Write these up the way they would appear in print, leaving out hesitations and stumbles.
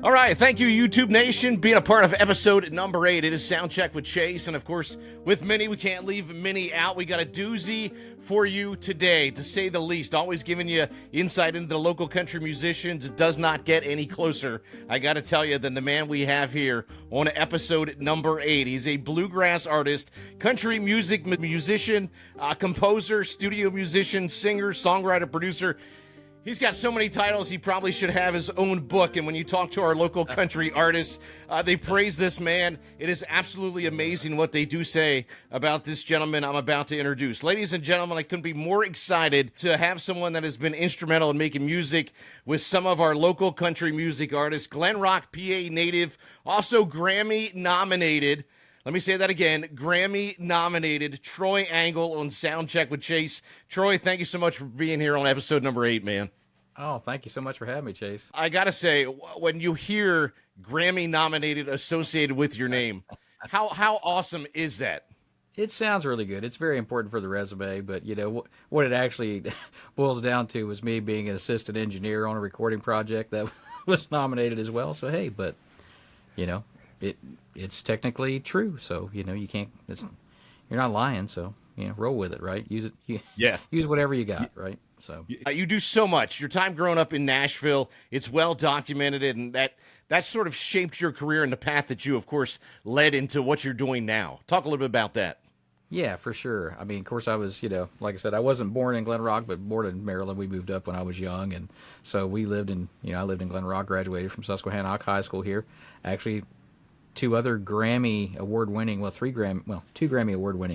All right, thank you, YouTube Nation, being a part of episode number 8. It is Soundcheck with Chase, and of course, with Minnie, we can't leave Minnie out. We got a doozy for you today, to say the least. Always giving you insight into the local country musicians. It does not get any closer, I got to tell you, than the man we have here on episode number 8. He's a bluegrass artist, country music musician, composer, studio musician, singer, songwriter, producer. He's got so many titles, he probably should have his own book. And when you talk to our local country artists, they praise this man. It is absolutely amazing what they do say about this gentleman I'm about to introduce. Ladies and gentlemen, I couldn't be more excited to have someone that has been instrumental in making music with some of our local country music artists. Glen Rock, PA native, also Grammy nominated. Let me say that again. Grammy-nominated Troy Engle on Soundcheck with Chase. Troy, thank you so much for being here on episode number 8, man. Oh, thank you so much for having me, Chase. I got to say, when you hear Grammy-nominated associated with your name, how awesome is that? It sounds really good. It's very important for the resume, but you know what it actually boils down to was me being an assistant engineer on a recording project that was nominated as well. So hey, but you know, it's technically true. So you know you can't. You're not lying. So you know, roll with it, right? Use it. Yeah. Use whatever you got, right? So you do so much. Your time growing up in Nashville, it's well documented, and that sort of shaped your career and the path that you, of course, led into what you're doing now. Talk a little bit about that. Yeah, for sure. I mean, of course, I was, you know, like I said, I wasn't born in Glen Rock, but born in Maryland. We moved up when I was young, and so we lived in, you know, I lived in Glen Rock, graduated from Susquehanna High School here. Actually, two Grammy award-winning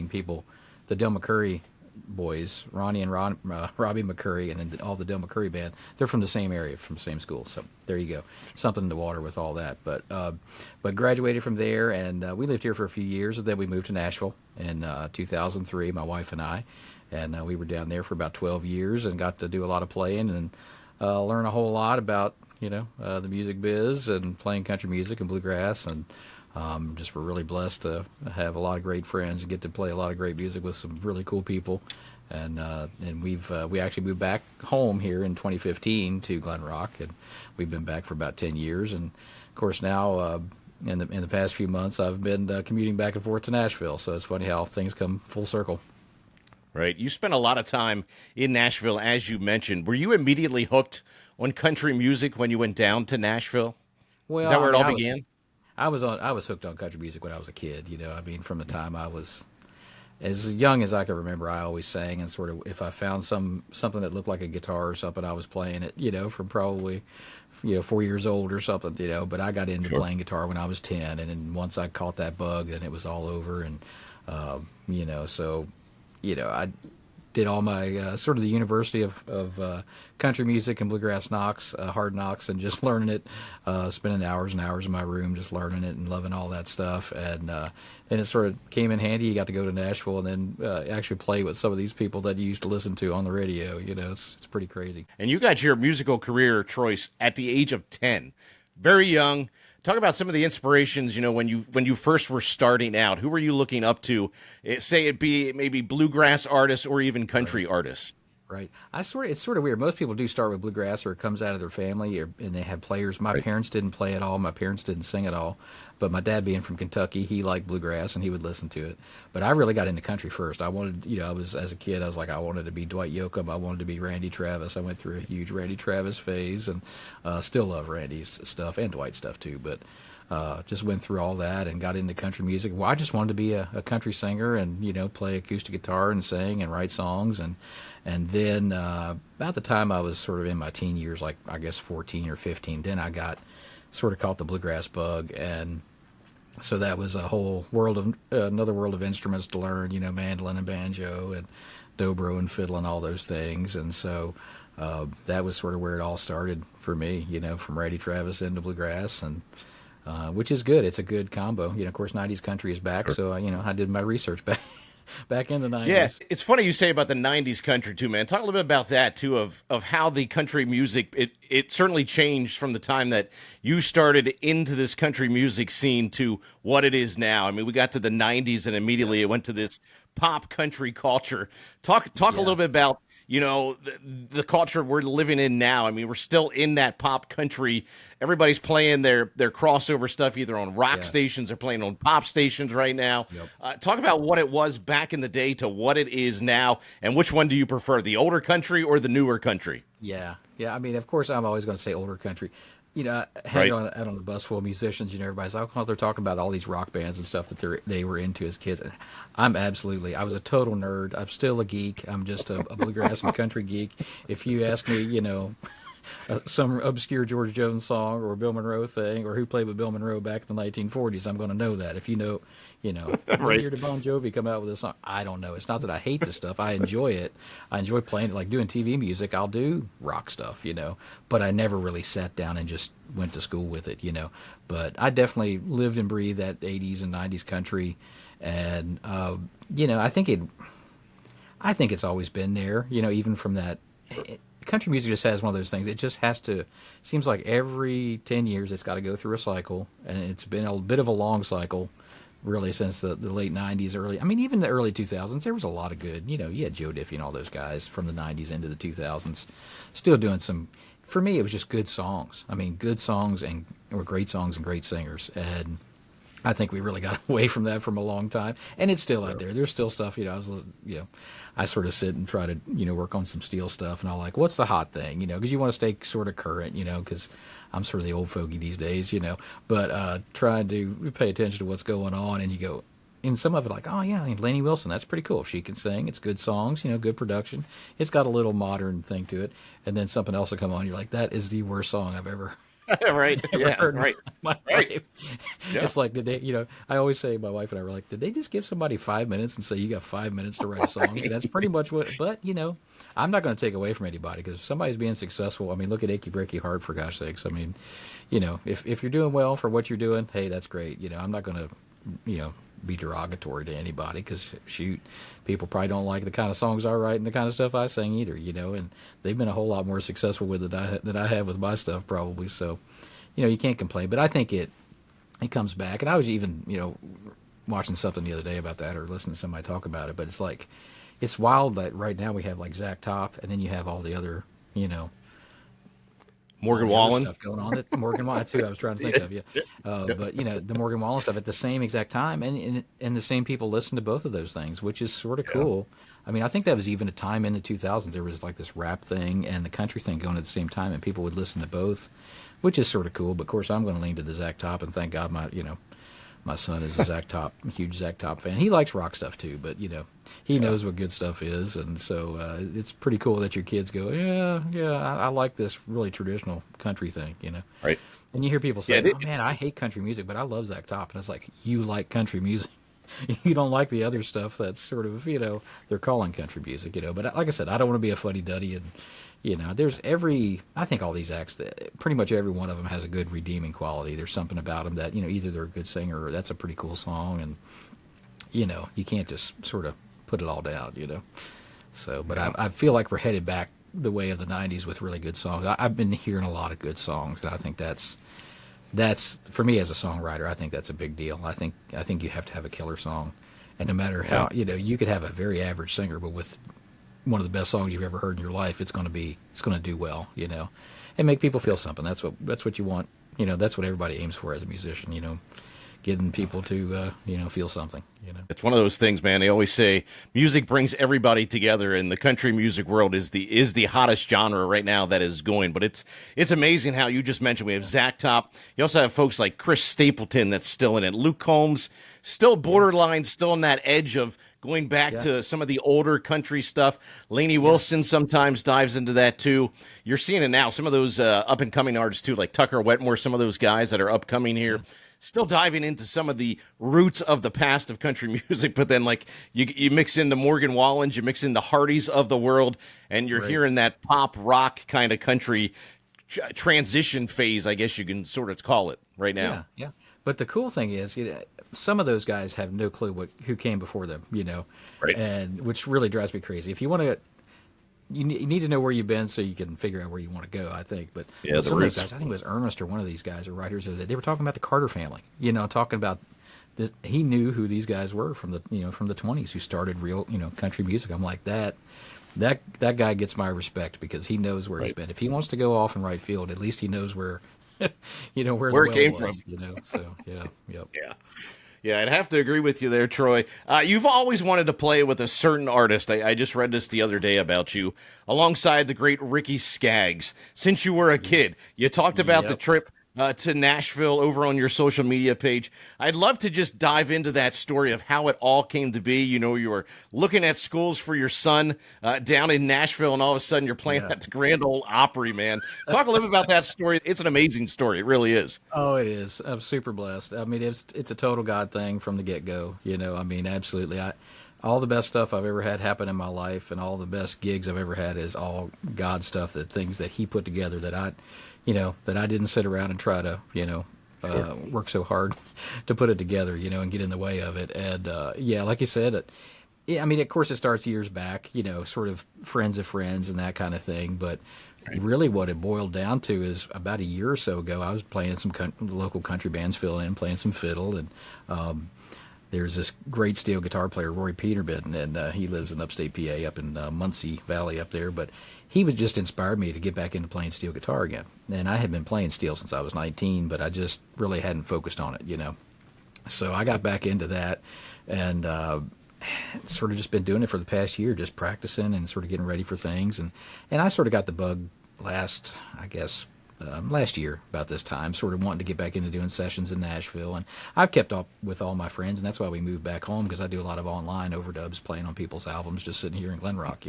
people, the Del McCoury boys, Ronnie and Robbie McCoury, and then all the Del McCoury band. They're from the same area, from the same school. So there you go, something in the water with all that. But graduated from there, and we lived here for a few years, and then we moved to Nashville in 2003. My wife and I, and we were down there for about 12 years, and got to do a lot of playing and learn a whole lot about the music biz and playing country music and bluegrass, and just we're really blessed to have a lot of great friends and get to play a lot of great music with some really cool people. And we actually moved back home here in 2015 to Glen Rock, and we've been back for about 10 years. And of course now in the past few months I've been commuting back and forth to Nashville. So it's funny how things come full circle. Right. You spent a lot of time in Nashville, as you mentioned. Were you immediately hooked on country music when you went down to Nashville? Well, is that where it all began? I was hooked on country music when I was a kid. You know, I mean, from the time I was as young as I can remember, I always sang, and sort of if I found something that looked like a guitar or something, I was playing it. You know, from probably 4 years old or something. You know, but I got into playing guitar when I was 10, and then once I caught that bug, then it was all over. And so I did all my sort of the University of Country Music and Bluegrass knocks, hard knocks, and just learning it, spending hours and hours in my room just learning it and loving all that stuff. And then it sort of came in handy. You got to go to Nashville and then actually play with some of these people that you used to listen to on the radio. You know, it's pretty crazy. And you got your musical career choice at the age of 10, very young. Talk about some of the inspirations, when you first were starting out. Who were you looking up to? Say it be maybe bluegrass artists or even country artists. Right. It's sort of weird. Most people do start with bluegrass, or it comes out of their family, and they have players. My parents didn't play at all. My parents didn't sing at all. But my dad, being from Kentucky, he liked bluegrass and he would listen to it. But I really got into country first. I wanted, as a kid, I was like, I wanted to be Dwight Yoakam. I wanted to be Randy Travis. I went through a huge Randy Travis phase, and still love Randy's stuff and Dwight's stuff too. But just went through all that and got into country music. Well, I just wanted to be a country singer and, play acoustic guitar and sing and write songs. And then about the time I was sort of in my teen years, like I guess 14 or 15, then I got sort of caught the bluegrass bug. And so that was a whole world of another world of instruments to learn, mandolin and banjo and dobro and fiddle and all those things. And so that was sort of where it all started for me, from Randy Travis into bluegrass, and which is good. It's a good combo. Of course, 90s country is back, so I did my research back in the 90s. Yes, it's funny you say about the 90s country too, man. Talk a little bit about that too, of how the country music, it certainly changed from the time that you started into this country music scene to what it is now. I mean, we got to the 90s and immediately it went to this pop country culture. Talk a little bit about the culture we're living in now. I mean, we're still in that pop country. Everybody's playing their crossover stuff either on rock Yeah. stations or playing on pop stations right now. Yep. Talk about what it was back in the day to what it is now, and which one do you prefer, the older country or the newer country? Yeah, yeah. I mean, of course, I'm always going to say older country. Right. Out on the bus full of musicians. Everybody's like, oh, they're talking about all these rock bands and stuff that they were into as kids. And I was a total nerd. I'm still a geek. I'm just a bluegrass and country geek. If you ask me, some obscure George Jones song or a Bill Monroe thing or who played with Bill Monroe back in the 1940s, I'm going to know that. If what Right. year did Bon Jovi come out with a song? I don't know. It's not that I hate this stuff. I enjoy it. I enjoy playing it, like doing TV music. I'll do rock stuff, but I never really sat down and just went to school with it, But I definitely lived and breathed that 80s and 90s country, and I think it's always been there, even from that. Country music just has one of those things. It just has to. Seems like every 10 years it's got to go through a cycle, and it's been a bit of a long cycle, really, since the late 90s, early. I mean, even the early 2000s, there was a lot of good. You had Joe Diffie and all those guys from the 90s into the 2000s, still doing some. For me, it was just good songs. I mean, good songs or great songs and great singers, and I think we really got away from that from a long time, and it's still out there. There's still stuff, I sort of sit and try to, work on some steel stuff, and I'm like, what's the hot thing, because you want to stay sort of current, because I'm sort of the old fogey these days, but trying to pay attention to what's going on, and you go, and some of it like, oh yeah, Lainey Wilson, that's pretty cool. She can sing, it's good songs, good production, it's got a little modern thing to it, and then something else will come on, you're like, that is the worst song I've ever Right. Yeah. heard in Right. my Right. life. Yeah. It's like, did they, I always say, my wife and I were like, did they just give somebody 5 minutes and say, you got 5 minutes to write a song? That's pretty much what, but, I'm not going to take away from anybody because if somebody's being successful, I mean, look at Achy Breaky Heart, for gosh sakes. I mean, if you're doing well for what you're doing, hey, that's great. I'm not going to, be derogatory to anybody because shoot, people probably don't like the kind of songs I write and the kind of stuff I sing either, and they've been a whole lot more successful with it than I have with my stuff probably. So, you can't complain, but I think it comes back. And I was even, watching something the other day about that or listening to somebody talk about it, but it's like, it's wild that right now we have like Zach Top and then you have all the other, Morgan all the other Wallen. stuff going on. That Morgan Wallen too. I was trying to think of you, but the Morgan Wallen stuff at the same exact time, and the same people listen to both of those things, which is sort of cool. I mean, I think that was even a time in the 2000s. There was like this rap thing and the country thing going at the same time, and people would listen to both, which is sort of cool. But of course, I'm going to lean to the Zach Top, and thank God my son is a huge Zach Top fan. He likes rock stuff too, but he knows what good stuff is, and so it's pretty cool that your kids go, yeah, I like this really traditional country thing, Right. And you hear people say, Yeah, "Oh man, I hate country music, but I love Zach Top," and it's like, you like country music. You don't like the other stuff that's sort of, they're calling country music, But like I said, I don't want to be a fuddy-duddy, and I think all these acts, pretty much every one of them has a good redeeming quality. There's something about them that, either they're a good singer or that's a pretty cool song, and, you can't just sort of put it all down, So, but I feel like we're headed back the way of the 90s with really good songs. I've been hearing a lot of good songs, and I think that's for me as a songwriter, I think that's a big deal. I think you have to have a killer song, and no matter how, you could have a very average singer, but with one of the best songs you've ever heard in your life, it's going to do well, and make people feel something. That's what you want. That's what everybody aims for as a musician, getting people to, feel something, It's one of those things, man. They always say music brings everybody together, and the country music world is the hottest genre right now that is going. But it's amazing how you just mentioned we have Zach Top. You also have folks like Chris Stapleton that's still in it. Luke Combs, still borderline, still on that edge of going back to some of the older country stuff. Lainey Wilson sometimes dives into that too. You're seeing it now. Some of those up and coming artists too, like Tucker Wetmore, some of those guys that are upcoming here. Still diving into some of the roots of the past of country music, but then like you mix in the Morgan Wallens, you mix in the Hardys of the world, and you're hearing that pop rock kind of country transition phase, I guess you can sort of call it right now. Yeah. But the cool thing is, some of those guys have no clue who came before them, Right. and which really drives me crazy. If you want to, you need to know where you've been so you can figure out where you want to go, I think. But the some of roots. those guys, I think it was Ernest or one of these guys or writers, they were talking about the Carter family, talking about he knew who these guys were from the 20s who started real, country music. I'm like, that that guy gets my respect because he knows where he's Right. been. If he wants to go off in right field, at least he knows where, where the Where it well came was. from. So yeah, yep. Yeah. Yeah, I'd have to agree with you there, Troy. You've always wanted to play with a certain artist. I just read this the other day about you, alongside the great Ricky Skaggs. Since you were a kid, you talked about the Yep. trip to Nashville over on your social media page. I'd love to just dive into that story of how it all came to be. You know, you were looking at schools for your son down in Nashville, and all of a sudden you're playing Yeah. at the Grand Ole Opry, man. Talk a little bit about that story. It's an amazing story. It really is. Oh, it is. I'm super blessed. I mean, it's a total God thing from the get go. I mean, absolutely. All the best stuff I've ever had happen in my life, and all the best gigs I've ever had is all God stuff. That things that He put together that I didn't sit around and try to work so hard to put it together, and get in the way of it. And yeah, like you said, yeah, I mean, of course, it starts years back, sort of friends of friends and that kind of thing, but. Really, what it boiled down to is about a year or so ago, I was playing in some local country bands, filling in, playing some fiddle, and there's this great steel guitar player, Roy Peterman, and he lives in upstate PA, up in Muncie Valley up there. But he was just inspired me to get back into playing steel guitar again. And I had been playing steel since I was 19, but I just really hadn't focused on it. So I got back into that, and sort of just been doing it for the past year, just practicing and sort of getting ready for things. And I sort of got the bug last year about this time, sort of wanting to get back into doing sessions in Nashville. And I've kept up with all my friends, and that's why we moved back home, because I do a lot of online overdubs, playing on people's albums, just sitting here in Glen Rock.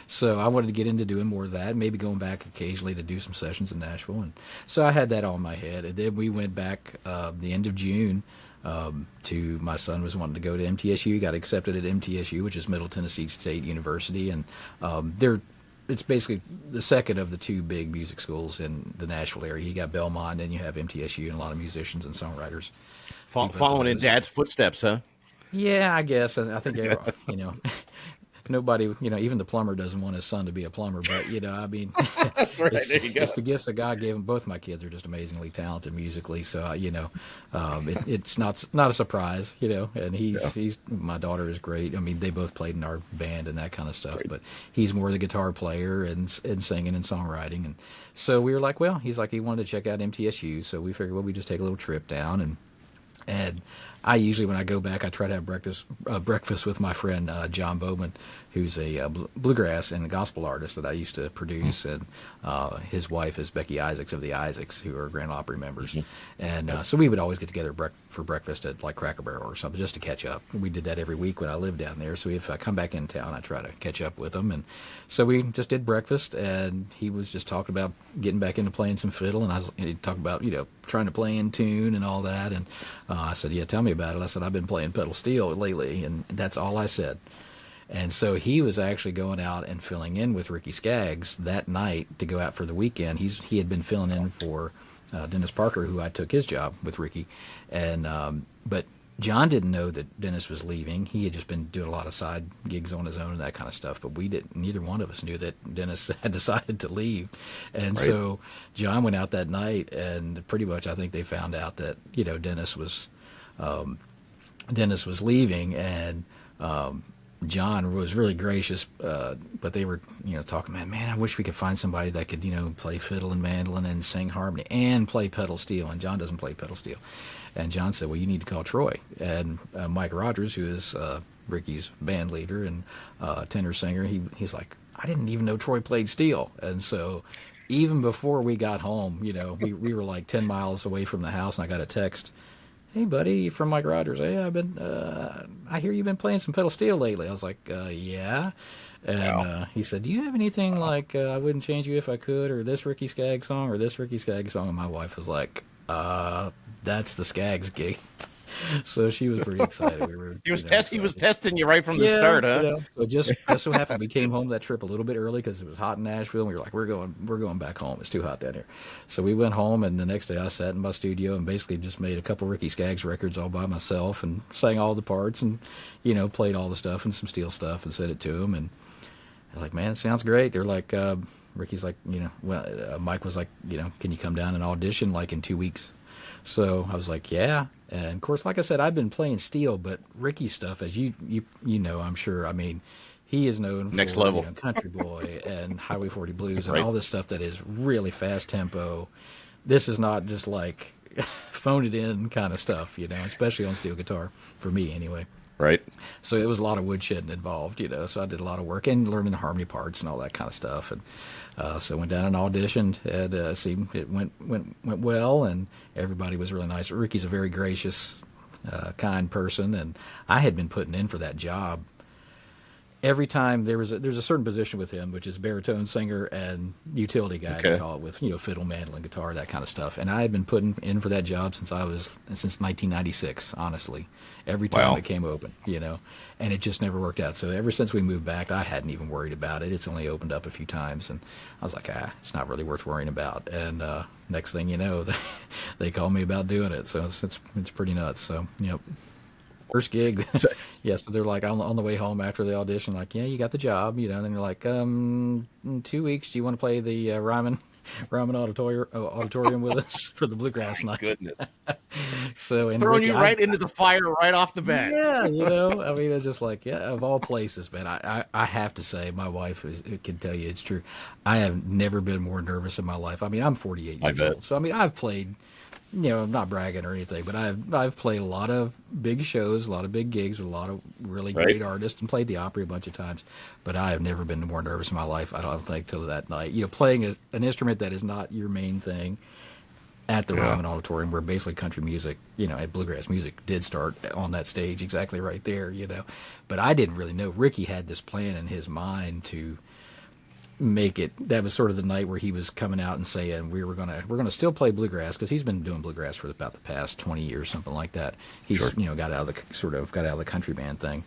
So I wanted to get into doing more of that, maybe going back occasionally to do some sessions in Nashville. And so I had that on my head. And then we went back the end of June to my son was wanting to go to MTSU, got accepted at MTSU, which is Middle Tennessee State University, and it's basically the second of the two big music schools in the Nashville area. You got Belmont, and you have MTSU, and a lot of musicians and songwriters. Following in Dad's footsteps, huh? Yeah, I guess. I think nobody, even the plumber doesn't want his son to be a plumber. But I mean, That's right. There you go. it's the gifts that God gave them. Both my kids are just amazingly talented musically, so it's not a surprise, And he's my daughter is great. I mean, they both played in our band and that kind of stuff, but he's more the guitar player and singing and songwriting. And so we were like, well, he's like he wanted to check out MTSU, so we figured, well, we just take a little trip down and I usually, when I go back, I try to have breakfast with my friend John Bowman, who's a bluegrass and gospel artist that I used to produce, and his wife is Becky Isaacs of the Isaacs, who are Grand Ole Opry members. And so we would always get together for breakfast at like Cracker Barrel or something, just to catch up. We did that every week when I lived down there. So if I come back in town, I try to catch up with him. And so we just did breakfast, and he was just talking about getting back into playing some fiddle, and he talked about trying to play in tune and all that. And I said, yeah, tell me about it. I said, I've been playing pedal steel lately, and that's all I said. And so he was actually going out and filling in with Ricky Skaggs that night to go out for the weekend. He had been filling in for Dennis Parker, who I took his job with Ricky. And but John didn't know that Dennis was leaving. He had just been doing a lot of side gigs on his own and that kind of stuff. But we didn't. Neither one of us knew that Dennis had decided to leave. And so John went out that night, and pretty much I think they found out that Dennis was leaving, and John was really gracious, but they were, talking, man, I wish we could find somebody that could, play fiddle and mandolin and sing harmony and play pedal steel. And John doesn't play pedal steel. And John said, well, you need to call Troy. And Mike Rogers, who is Ricky's band leader and tenor singer, he's like, I didn't even know Troy played steel. And so even before we got home, we were like 10 miles away from the house, and I got a text. Hey, buddy, from Mike Rogers. Hey, I hear you've been playing some pedal steel lately. I was like, yeah. And he said, do you have anything like I Wouldn't Change You If I Could, or this Ricky Skaggs song, or this Ricky Skaggs song? And my wife was like, that's the Skaggs gig. So she was pretty excited. He was testing you right from the start, huh? So just so happened we came home that trip a little bit early because it was hot in Nashville. And we were like, we're going back home. It's too hot down here. So we went home, and the next day I sat in my studio and basically just made a couple Ricky Skaggs records all by myself and sang all the parts and played all the stuff and some steel stuff and sent it to them. And they're like, man, it sounds great. They're like, Ricky's like, Mike was like, can you come down and audition like in 2 weeks? So I was like, yeah. And of course, like I said, I've been playing steel, but Ricky's stuff, as you know, I'm sure. I mean, He is known Next for level. Country Boy and Highway 40 Blues and Right. all this stuff that is really fast tempo. This is not just like phone it in kind of stuff, especially on steel guitar for me anyway. Right. So it was a lot of woodshedding involved, So I did a lot of work and learning the harmony parts and all that kind of stuff. And so I went down and auditioned, and it went well, and everybody was really nice. Ricky's a very gracious, kind person, and I had been putting in for that job. Every time there's a certain position with him, which is baritone singer and utility guy, Okay. they call it, with fiddle, mandolin, guitar, that kind of stuff. And I had been putting in for that job since 1996. Honestly, every time Wow. it came open, and it just never worked out. So ever since we moved back, I hadn't even worried about it. It's only opened up a few times, and I was like, it's not really worth worrying about. And next thing you know, they called me about doing it. So it's pretty nuts. So first gig, yes. But they're like on the way home after the audition, like, yeah, you got the job, And then they're like, in 2 weeks, do you want to play the Ryman Auditorium with us for the bluegrass night? Goodness. So and Throwing Ricky, you right into the fire right off the bat. yeah, I mean, it's just like, yeah, of all places, man. I have to say, my wife can tell you it's true. I have never been more nervous in my life. I mean, I'm 48 I years bet. old, so I mean, I've played. I'm not bragging or anything, but I've played a lot of big shows, a lot of big gigs with a lot of really Right. great artists, and played the Opry a bunch of times. But I have never been more nervous in my life. I don't think till that night. Playing an instrument that is not your main thing at the Yeah. Ryman Auditorium, where basically country music, at bluegrass music did start on that stage exactly right there. But I didn't really know. Ricky had this plan in his mind to make it. That was sort of the night where he was coming out and saying we're gonna still play bluegrass, because he's been doing bluegrass for about the past 20 years, something like that. He's Sure. got out of the country band thing,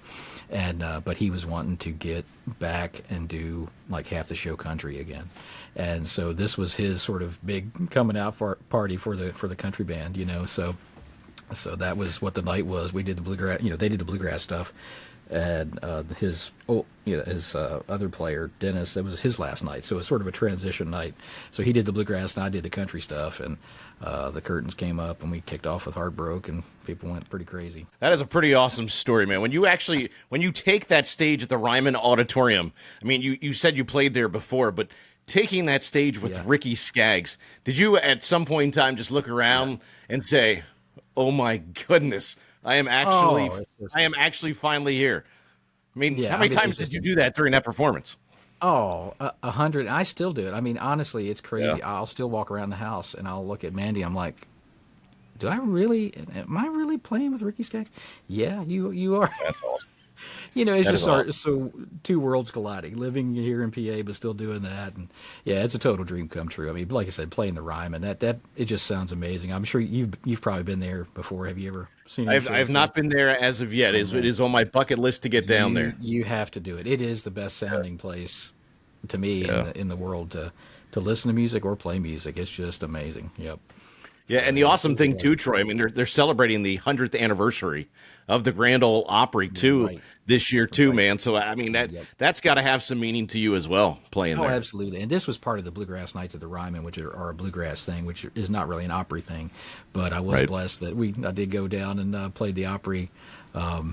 and but he was wanting to get back and do like half the show country again, and so this was his sort of big coming out party for the country band, So that was what the night was. We did the bluegrass, they did the bluegrass stuff. And his other player, Dennis, that was his last night. So it was sort of a transition night. So he did the bluegrass and I did the country stuff. And the curtains came up and we kicked off with Heartbroke, and people went pretty crazy. That is a pretty awesome story, man. When you take that stage at the Ryman Auditorium, I mean, you said you played there before, but taking that stage with Yeah. Ricky Skaggs, did you at some point in time just look around and say, "Oh my goodness, I am actually finally here"? I mean, Yeah, how many I mean, times it's just did you do that during that performance? Oh, 100. I still do it. I mean, honestly, it's crazy. Yeah. I'll still walk around the house and I'll look at Mandy. I'm like, am I really playing with Ricky Skaggs? Yeah, you are. That's awesome. It's That just is awesome. so two worlds colliding, living here in PA, but still doing that. And yeah, it's a total dream come true. I mean, like I said, playing the Ryman, that it just sounds amazing. I'm sure you've probably been there before. Have you ever seen any I've shows not been there as of yet. It is on my bucket list to get down there. You have to do it. It is the best sounding place to me Yeah. in the world to listen to music or play music. It's just amazing. Yep. Yeah, and the awesome thing too, Troy. I mean, they're celebrating the 100th anniversary of the Grand Ole Opry too Right. this year too, man. So I mean that's got to have some meaning to you as well, playing Oh, there. absolutely. And this was part of the Bluegrass Nights at the Ryman, which are a bluegrass thing, which is not really an Opry thing. But I was Right. blessed that I did go down and played the Opry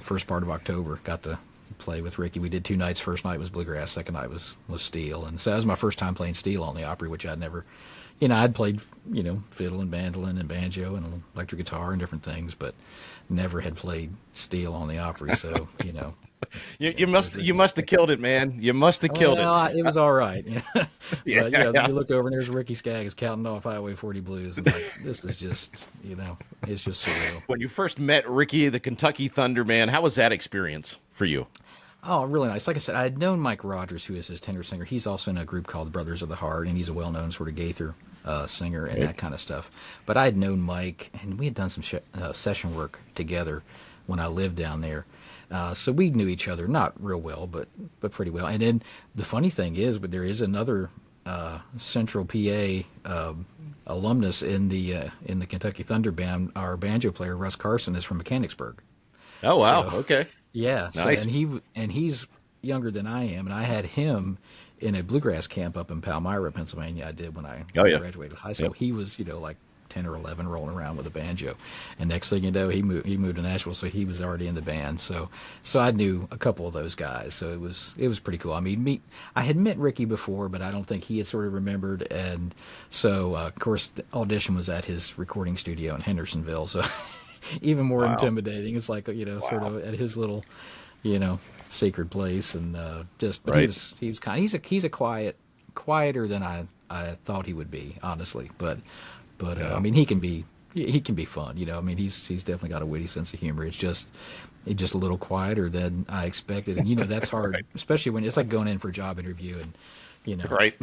first part of October. Got to play with Ricky. We did 2 nights. First night was bluegrass. Second night was steel. And so that was my first time playing steel on the Opry, which I'd never. I'd played, fiddle and mandolin and banjo and electric guitar and different things, but never had played steel on the Opry. So, You must have killed it, man. You must have killed it. It was all right. But, Yeah. you look over and there's Ricky Skaggs counting off Highway 40 Blues. And like, this is just, it's just surreal. When you first met Ricky, the Kentucky Thunder, man, how was that experience for you? Oh, really nice. Like I said, I had known Mike Rogers, who is his tenor singer. He's also in a group called the Brothers of the Heart, and he's a well-known sort of Gaither singer and that kind of stuff. But I had known Mike, and we had done some session work together when I lived down there. So we knew each other, not real well, but pretty well. And then the funny thing is, but there is another Central PA alumnus in the Kentucky Thunder band. Our banjo player Russ Carson is from Mechanicsburg. Oh wow, So- okay. Yeah, so, Nice. and he's younger than I am, and I had him in a bluegrass camp up in Palmyra, Pennsylvania. I did when I Oh, yeah. graduated high school. Yep. He was like 10 or 11 rolling around with a banjo. And next thing you know, he moved to Nashville, so he was already in the band. So I knew a couple of those guys. So it was pretty cool. I mean, I had met Ricky before, but I don't think he had sort of remembered. And so, of course, the audition was at his recording studio in Hendersonville. So even more intimidating. It's like, sort of at his little, sacred place. And but he was kind. He's a quieter than I thought he would be, honestly. But I mean, he can be fun. I mean, he's definitely got a witty sense of humor. It's just a little quieter than I expected, and that's hard, Right. especially when it's like going in for a job interview, and Right.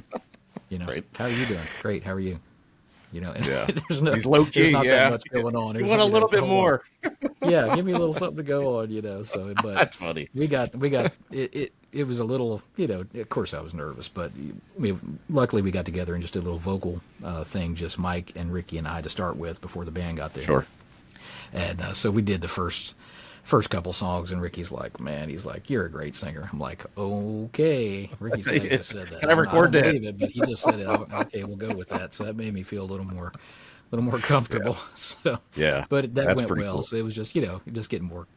Right. How are you doing? Great. How are you? And Yeah. there's He's low key. there's not Yeah. that much going on. You There's, want a little bit hold more. on. Yeah, give me a little something to go on. So, but That's funny. we got it. It was a little, of course I was nervous, but luckily we got together and just did a little vocal thing, just Mike and Ricky and I to start with before the band got there. Sure. And so we did the first couple songs, and Ricky's like, man, he's like, you're a great singer. I'm like, okay. Ricky's like, just said that. Can I record don't that? believe it, but he just said it. Okay, we'll go with that. So that made me feel a little more comfortable. So Yeah. but that That's went pretty well. cool. So it was just just getting more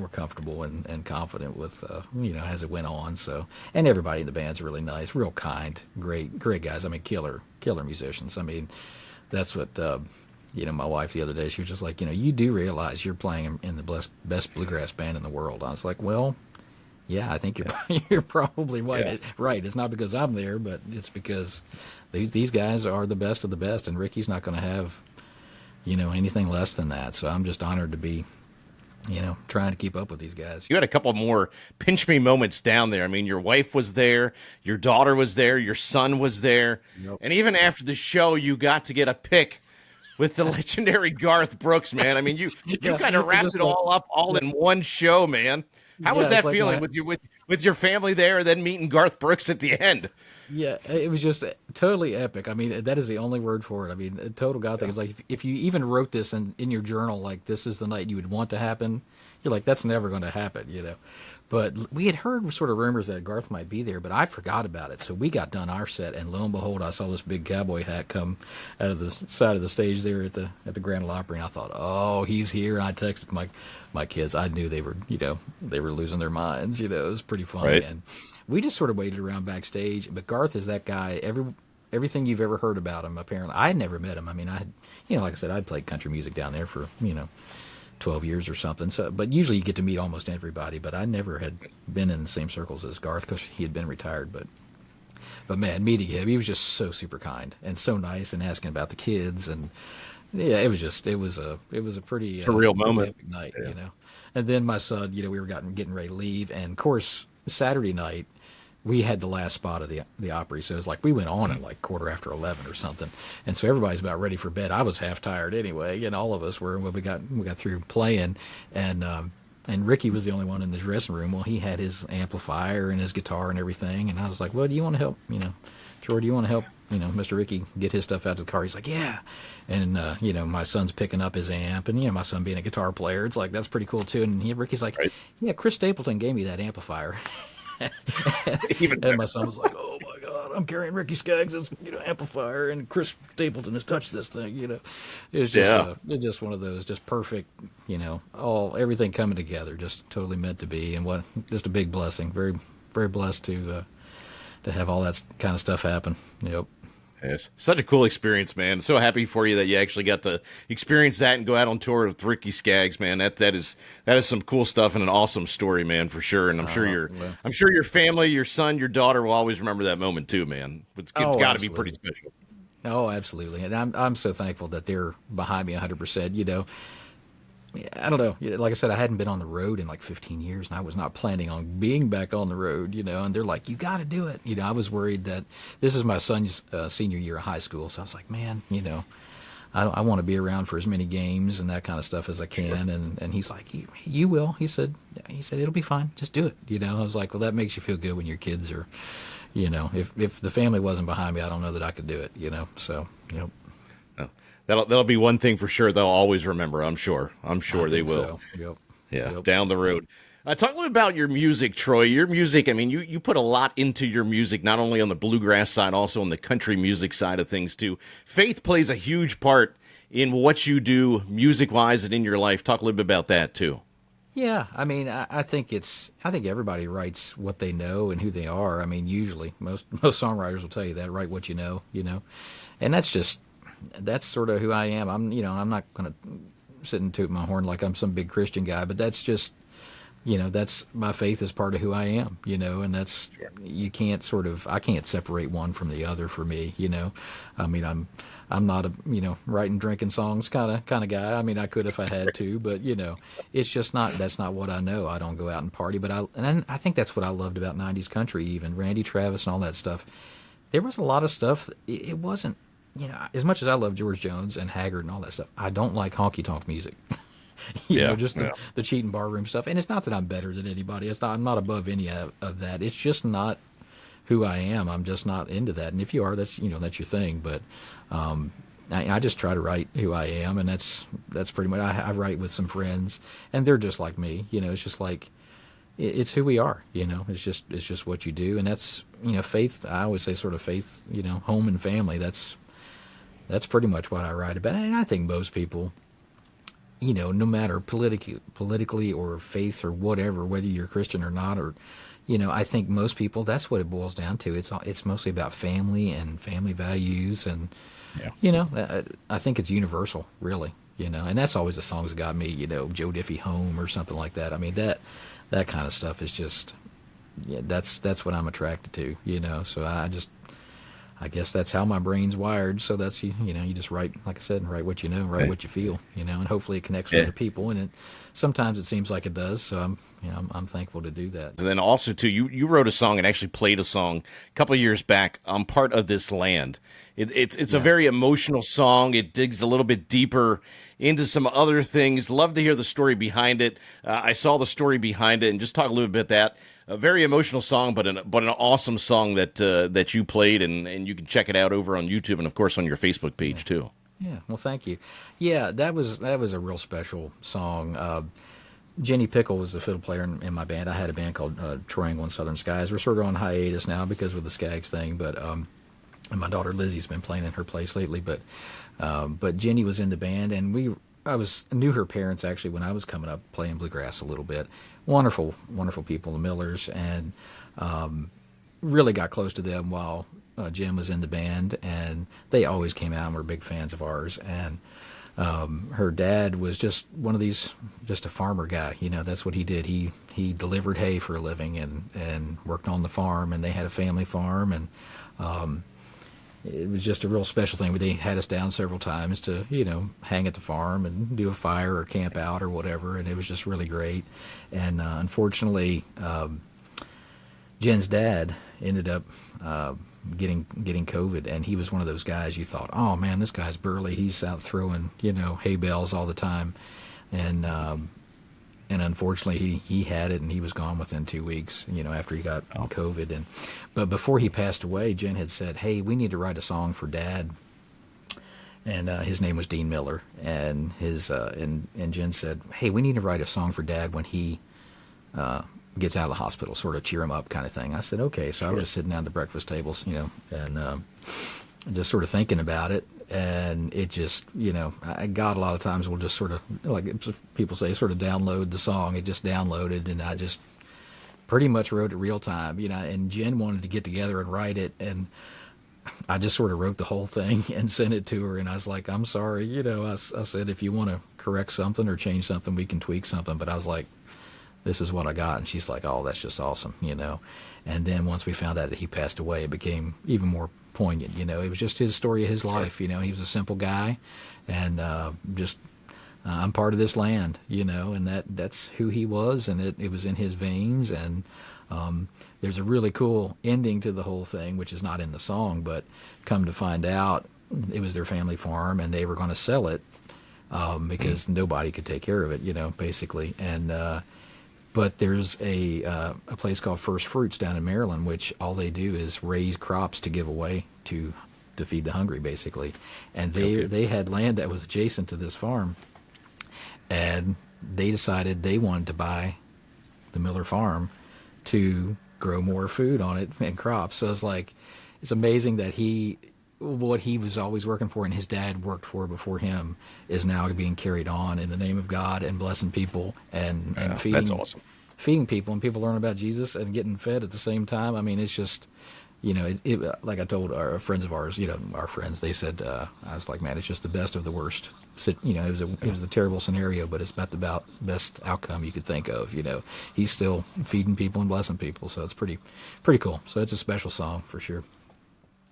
comfortable and confident with as it went on. So, and everybody in the band's really nice, real kind, great guys. I mean, killer musicians. I mean, that's what my wife the other day, she was just like, you do realize you're playing in the best bluegrass band in the world. I was like, well, yeah, I think you're probably right. Yeah. Right. It's not because I'm there, but it's because these guys are the best of the best, and Ricky's not going to have anything less than that. So I'm just honored to be trying to keep up with these guys. You had a couple more pinch me moments down there. I mean, your wife was there, your daughter was there, your son was there. Yep. And even after the show, you got to get a pic with the legendary Garth Brooks, man. I mean, you kind of wrapped just it all up all in one show, man. How was Yeah, that it's like feeling my- with your family there and then meeting Garth Brooks at the end? Yeah, it was just totally epic. I mean, that is the only word for it. I mean, a total God thing. It's like if you even wrote this in your journal, like this is the night you would want to happen, you're like, that's never going to happen, But we had heard sort of rumors that Garth might be there, but I forgot about it. So we got done our set, and lo and behold, I saw this big cowboy hat come out of the side of the stage there at the Grand Ole Opry, and I thought, oh, he's here. And I texted my kids. I knew they were losing their minds. It was pretty funny. Right. And we just sort of waited around backstage. But Garth is that guy. Everything you've ever heard about him, apparently. I had never met him. I mean, like I said, I'd played country music down there for 12 years or something. So, but usually you get to meet almost everybody. But I never had been in the same circles as Garth because he had been retired. But man, meeting him, he was just so super kind and so nice, and asking about the kids, and yeah, it was a pretty Surreal moment. epic night, Yeah. And then my son, we were getting ready to leave, and of course Saturday night we had the last spot of the Opry, so it was like we went on at like 11:15 or something, and so everybody's about ready for bed. I was half tired anyway, and all of us were when we got through playing, and Ricky was the only one in the dressing room. Well, he had his amplifier and his guitar and everything, and I was like, well, do you want to help, Troy, do you want to help, Mr. Ricky get his stuff out of the car? He's like, yeah. And, my son's picking up his amp, and, my son being a guitar player, it's like, that's pretty cool too. And Ricky's like, Right. yeah, Chris Stapleton gave me that amplifier. And my son was like, oh my God, I'm carrying Ricky Skaggs' amplifier, and Chris Stapleton has touched this thing, It was just it's just one of those just perfect, everything coming together, just totally meant to be, and just a big blessing. Very, very blessed to have all that kind of stuff happen. Yep. Yes. Such a cool experience, man. So happy for you that you actually got to experience that and go out on tour with Ricky Skaggs, man. That is some cool stuff and an awesome story, man, for sure. And I'm sure your family, your son, your daughter will always remember that moment too, man. It's got to be pretty special. Oh, absolutely. And I'm so thankful that they're behind me 100%. I don't know. Like I said, I hadn't been on the road in like 15 years, and I was not planning on being back on the road, and they're like, you got to do it. I was worried that this is my son's senior year of high school. So I was like, man, I want to be around for as many games and that kind of stuff as I can. Sure. And he's like, you will. He said, it'll be fine. Just do it. I was like, well, that makes you feel good when your kids are, if the family wasn't behind me, I don't know that I could do it, So, That'll be one thing for sure they'll always remember. I'm sure they will. So. Yep. Yeah, Yep. down the road. Talk a little about your music, Troy. Your music, I mean, you put a lot into your music, not only on the bluegrass side, also on the country music side of things, too. Faith plays a huge part in what you do music-wise and in your life. Talk a little bit about that too. Yeah, I mean, I think I think everybody writes what they know and who they are. I mean, usually most songwriters will tell you that, write what you know, and that's sort of who I am. I'm not going to sit and toot my horn like I'm some big Christian guy, but that's just, that's my faith is part of who I am, and that's, you can't I can't separate one from the other for me, I mean, I'm not a, writing, drinking songs kind of guy. I mean, I could if I had to, but it's just that's not what I know. I don't go out and party, but I think that's what I loved about 90s country, even Randy Travis and all that stuff. There was a lot of stuff. It wasn't, as much as I love George Jones and Haggard and all that stuff, I don't like honky tonk music. Just the cheating barroom stuff. And it's not that I'm better than anybody. I'm not above any of that. It's just not who I am. I'm just not into that. And if you are, that's that's your thing. But I just try to write who I am, and that's pretty much. I write with some friends, and they're just like me. It's just like it's who we are. It's just what you do, and that's faith. I always say sort of faith. Home and family. That's pretty much what I write about, and I think most people. No matter politically or faith or whatever, whether you're Christian or not, or, I think most people, that's what it boils down to. It's mostly about family and family values. And, I think it's universal, really, and that's always the songs that got me, Joe Diffie Home or something like that. I mean, that kind of stuff is just, that's what I'm attracted to, so I guess that's how my brain's wired. So that's, you just write, like I said, write what you know, write what you feel, and hopefully it connects with other people. And sometimes it seems like it does. So I'm thankful to do that. And then also too, you wrote a song and actually played a song a couple of years back. I'm Part of This Land. It's a very emotional song. It digs a little bit deeper into some other things. Love to hear the story behind it. I saw the story behind it, and just talk a little bit about that. A very emotional song, but an awesome song that you played, and you can check it out over on YouTube and of course on your Facebook page too. Yeah, well, thank you. Yeah, that was a real special song. Jenny Pickle was the fiddle player in my band. I had a band called Troy Engle and Southern Skies. We're sort of on hiatus now because of the Skaggs thing, but and my daughter Lizzie's been playing in her place lately. But Jenny was in the band, and I knew her parents actually when I was coming up playing bluegrass a little bit. Wonderful, wonderful people, the Millers, and really got close to them while Jim was in the band, and they always came out and were big fans of ours. And her dad was just one of these, just a farmer guy. That's what he did. He delivered hay for a living and worked on the farm, and they had a family farm, and it was just a real special thing. They had us down several times to, hang at the farm and do a fire or camp out or whatever, and it was just really great. And unfortunately, Jen's dad ended up getting COVID, and he was one of those guys you thought, oh man, this guy's burly. He's out throwing, hay bales all the time, and unfortunately he had it, and he was gone within 2 weeks, after he got COVID. But before he passed away, Jen had said, hey, we need to write a song for Dad. And his name was Dean Miller, and and Jen said, hey, we need to write a song for Dad when he gets out of the hospital, sort of cheer him up kind of thing. I said, okay. So I was just sitting down at the breakfast tables, and just sort of thinking about it. And it just, God a lot of times will just sort of, like people say, sort of download the song. It just downloaded, and I just pretty much wrote it real time, and Jen wanted to get together and write it, and I just sort of wrote the whole thing and sent it to her, and I was like, I'm sorry, I said, if you want to correct something or change something, we can tweak something, but I was like, this is what I got. And she's like, oh, that's just awesome, And then once we found out that he passed away, it became even more poignant, It was just his story of his life, He was a simple guy, and I'm part of this land, and that's who he was, and it was in his veins. And there's a really cool ending to the whole thing, which is not in the song, but come to find out, it was their family farm, and they were going to sell it because nobody could take care of it, basically. And but there's a place called First Fruits down in Maryland, which all they do is raise crops to give away to feed the hungry, basically. And they had land that was adjacent to this farm, and they decided they wanted to buy the Miller farm to grow more food on it and crops. So it's amazing that he what he was always working for and his dad worked for before him is now being carried on in the name of God and blessing people and That's feeding awesome. people, and people learn about Jesus and getting fed at the same time. I mean, it's just, like I told our friends of ours, our friends, they said, I was like, man, it's just the best of the worst. So, it was a terrible scenario, but it's about best outcome you could think of. He's still feeding people and blessing people, so it's pretty cool. So it's a special song for sure.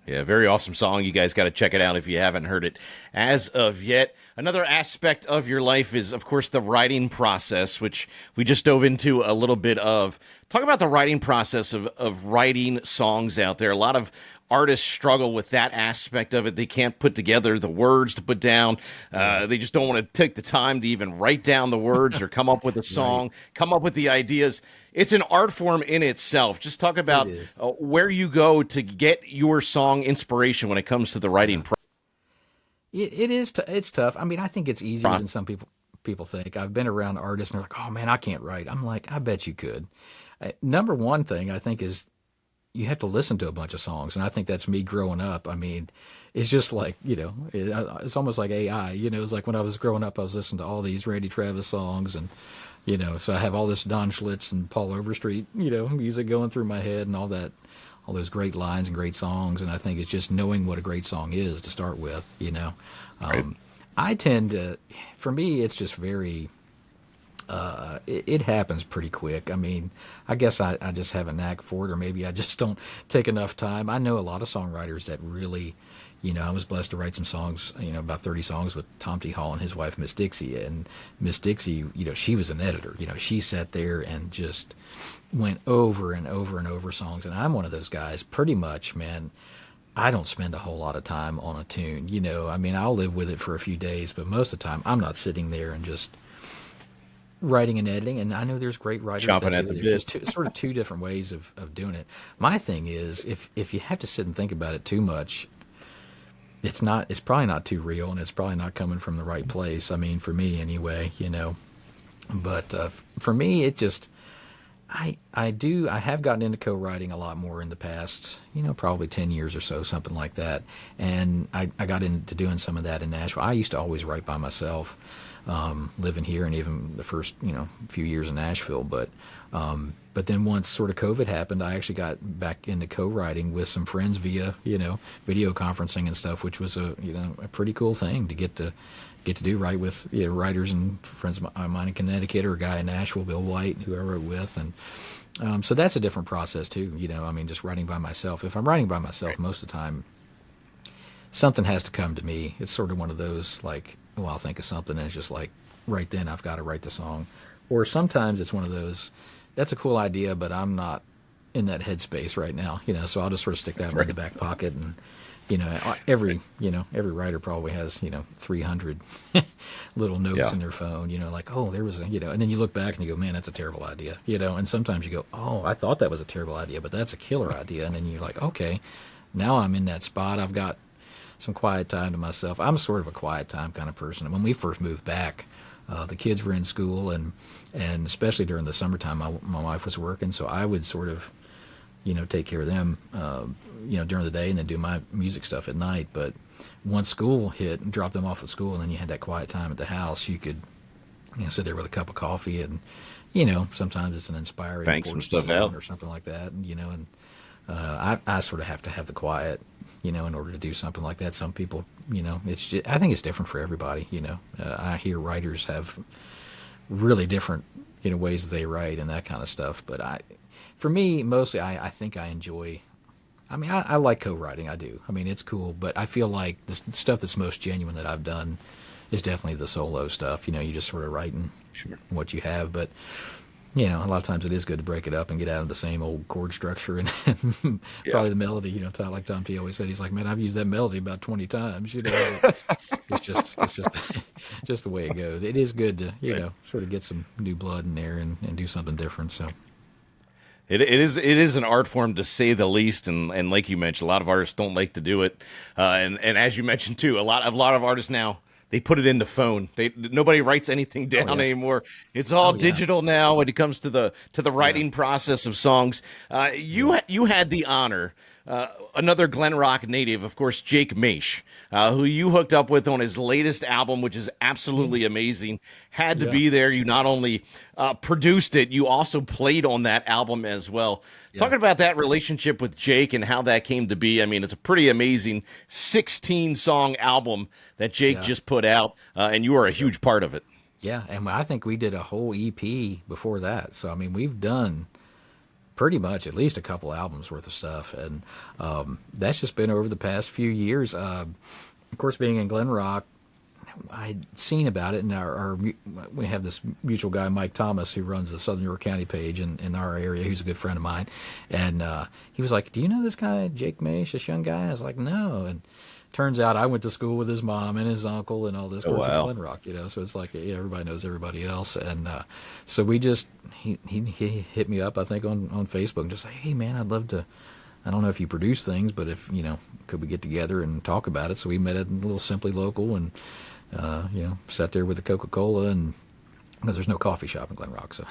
Yeah, very awesome song. You guys got to check it out if you haven't heard it as of yet. Another aspect of your life is, of course, the writing process, which we just dove into a little bit of. Talk about the writing process of writing songs out there. A lot of artists struggle with that aspect of it. They can't put together the words to put down. They just don't want to take the time to even write down the words or come up with a song, come up with the ideas. It's an art form in itself. Just talk It about is. where you go to get your song inspiration when it comes to the writing It is. It's tough. I mean, I think it's easier process. than some people think. I've been around artists and they're like, "Oh man, I can't write." I'm like, "I bet you could." Number one thing I think is you have to listen to a bunch of songs, and I think that's me growing up. I mean, it's just like it's almost like AI. It's like when I was growing up, I was listening to all these Randy Travis songs, and so I have all this Don Schlitz and Paul Overstreet, music going through my head, and all that, all those great lines and great songs. And I think it's just knowing what a great song is to start with. Right. I tend to, for me, it's just very it happens pretty quick. I mean, I guess I just have a knack for it, or maybe I just don't take enough time. I know a lot of songwriters that really, I was blessed to write some songs, about 30 songs with Tom T. Hall and his wife, Miss Dixie. And Miss Dixie, she was an editor. She sat there and just went over and over and over songs. And I'm one of those guys, pretty much, man. I don't spend a whole lot of time on a tune. I mean, I'll live with it for a few days, but most of the time I'm not sitting there and just writing and editing. And I know there's great writers Chomping that at do the it. There's bit. just sort of two different ways of doing it. My thing is, if you have to sit and think about it too much, it's probably not too real, and it's probably not coming from the right place. I mean, for me anyway. But for me, it just, I have gotten into co-writing a lot more in the past, probably 10 years or so, something like that. And I got into doing some of that in Nashville. I used to always write by myself, living here, and even the first, few years in Nashville. But then once sort of COVID happened, I actually got back into co-writing with some friends via, video conferencing and stuff, which was a pretty cool thing to get to do, right, with writers and friends of mine in Connecticut, or a guy in Nashville, Bill White, who I wrote with. And so that's a different process too. I mean, just writing by myself. If I'm writing by myself, most of the time, something has to come to me. It's sort of one of those, like, well, I'll think of something, and it's just like right then I've got to write the song. Or sometimes it's one of those, that's a cool idea, but I'm not in that headspace right now. So I'll just sort of stick that one in the back pocket. And every writer probably has 300 little notes in their phone, like, oh, there was a, and then you look back and you go, man, that's a terrible idea. And sometimes you go, oh, I thought that was a terrible idea, but that's a killer idea. And then you're like, okay, now I'm in that spot. I've got some quiet time to myself. I'm sort of a quiet time kind of person. When we first moved back, the kids were in school, and especially during the summertime, my wife was working, so I would sort of take care of them, during the day, and then do my music stuff at night. But once school hit, and drop them off at school, and then you had that quiet time at the house, you could, sit there with a cup of coffee, and, sometimes it's an inspiring Bang some important stuff song out. or something like that. And I sort of have to have the quiet, in order to do something like that. Some people, it's just, I think it's different for everybody. I hear writers have really different, ways that they write and that kind of stuff. But for me, mostly, I think I enjoy. I mean, I like co-writing. I do. I mean, it's cool, but I feel like the stuff that's most genuine that I've done is definitely the solo stuff. You just sort of writing what you have. But a lot of times it is good to break it up and get out of the same old chord structure and probably the melody. Like Tom T always said, he's like, man, I've used that melody about 20 times. It's just just the way it goes. It is good to sort of get some new blood in there and do something different. So. It is an art form, to say the least, and like you mentioned, a lot of artists don't like to do it, and as you mentioned too, a lot of artists now, they put it in the phone. Nobody writes anything down anymore. It's all digital now when it comes to the writing process of songs. You had the honor. another Glen Rock native, of course, Jake Maish, who you hooked up with on his latest album, which is absolutely amazing. Had to Yeah. be there. You not only produced it, you also played on that album as well. Yeah. Talking about that relationship with Jake and how that came to be, I mean, it's a pretty amazing 16-song album that Jake Yeah. just put out, and you are a huge part of it. Yeah, and I think we did a whole EP before that. So I mean, we've done pretty much at least a couple albums worth of stuff, and that's just been over the past few years. Of course, being in Glen Rock, I'd seen about it, and we have this mutual guy, Mike Thomas, who runs the Southern York County page in our area, who's a good friend of mine, and he was like, "Do you know this guy, Jake Maish, this young guy?" I was like, "No," and turns out I went to school with his mom and his uncle and all this. Of course, it's Glen Rock, so it's like, yeah, everybody knows everybody else, and so we just he hit me up, I think, on Facebook, and just like, "Hey man, I'd love to. I don't know if you produce things, but if could we get together and talk about it?" So we met at a little Simply Local, and sat there with the Coca-Cola, and because there's no coffee shop in Glen Rock, so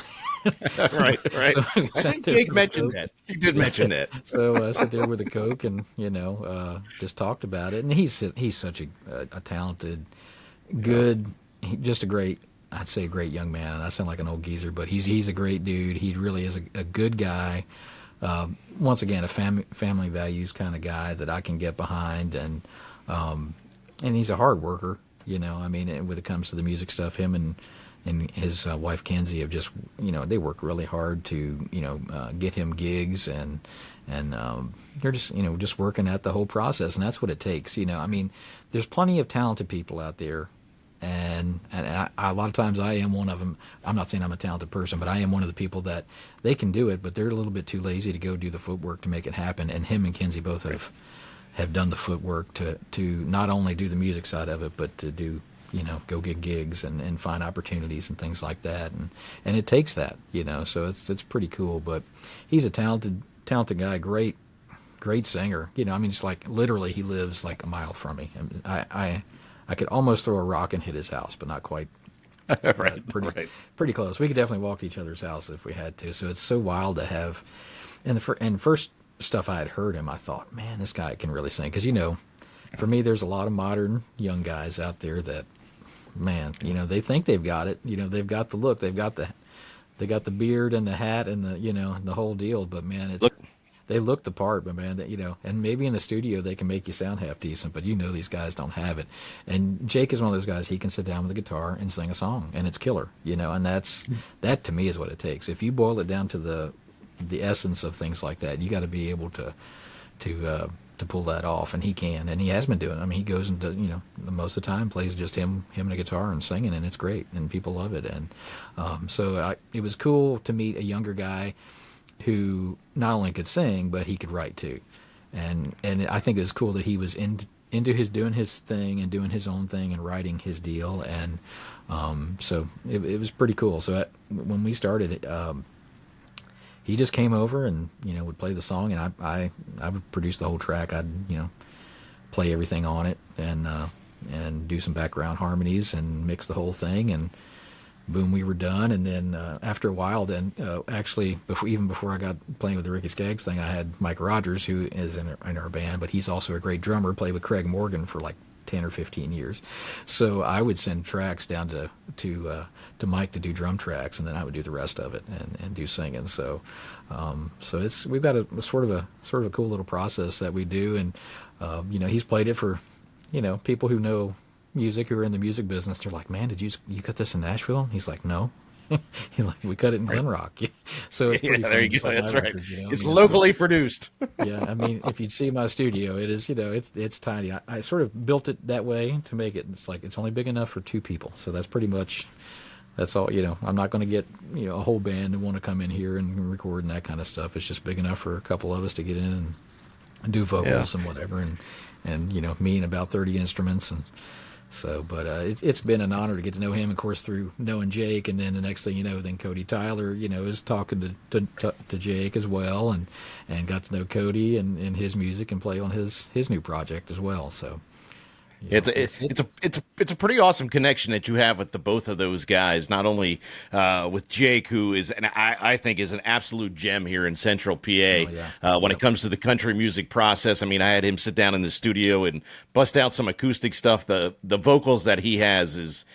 right. So I think Jake mentioned that. He did mention that. So I sat there with a Coke and just talked about it. And he's such a talented, good, just a great, I'd say a great young man. And I sound like an old geezer, but he's a great dude. He really is a good guy. Once again, a family values kind of guy that I can get behind, and he's a hard worker. I mean, when it comes to the music stuff, him and his wife Kenzie have just, they work really hard to, get him gigs, and they're just, just working at the whole process, and that's what it takes. I mean, there's plenty of talented people out there, and a lot of times I am one of them. I'm not saying I'm a talented person, but I am one of the people that they can do it, but they're a little bit too lazy to go do the footwork to make it happen. And him and Kenzie both have done the footwork to not only do the music side of it, but to do, go get gigs and find opportunities and things like that. And it takes that, so it's pretty cool. But he's a talented guy, great singer. I mean, just like literally he lives like a mile from me. I could almost throw a rock and hit his house, but not quite. Right. Pretty close. We could definitely walk to each other's house if we had to. So it's so wild to have. And first stuff I had heard him, I thought, man, this guy can really sing. Because for me, there's a lot of modern young guys out there that, man, they think they've got it. They've got the look, they got the beard and the hat and the whole deal. But man, they look the part. But man, and maybe in the studio they can make you sound half decent. But these guys don't have it. And Jake is one of those guys. He can sit down with a guitar and sing a song, and it's killer. And that to me is what it takes. If you boil it down to the essence of things like that, you got to be able to pull that off, and he can, and he has been doing it. I mean, he goes into most of the time plays just him and a guitar and singing, and it's great, and people love it. And so it was cool to meet a younger guy who not only could sing, but he could write too, and I think it was cool that he was into his doing his thing and doing his own thing and writing his deal, and so it was pretty cool. So when we started, he just came over and would play the song, and I would produce the whole track. I'd play everything on it and do some background harmonies and mix the whole thing, and boom, we were done. And then after a while, actually before I got playing with the Ricky Skaggs thing, I had Mike Rogers, who is in our band, but he's also a great drummer. Played with Craig Morgan for like 10 or 15 years. So I would send tracks down to Mike to do drum tracks, and then I would do the rest of it and do singing. So we've got a sort of a cool little process that we do. And he's played it for people who know music, who are in the music business. They're like, man, did you cut this in Nashville? He's like, no. He's like, we cut it in Glen Rock. So it's pretty fun. There you go. Like That's right. records, It's locally produced. Yeah, I mean, if you'd see my studio, it is, it's tiny. I sort of built it that way to make it. It's like it's only big enough for two people. So that's all. I'm not going to get a whole band and want to come in here and record and that kind of stuff. It's just big enough for a couple of us to get in and do vocals and whatever, and me and about 30 instruments. And so, but it's been an honor to get to know him, of course, through knowing Jake, and then the next thing then Cody Tyler, is talking to Jake as well, and got to know Cody and his music and play on his new project as well. So, You know, It's a pretty awesome connection that you have with the both of those guys. Not only with Jake, who is and I think is an absolute gem here in Central PA oh yeah, when it yep, comes to the country music process. I mean, I had him sit down in the studio and bust out some acoustic stuff. The vocals that he has is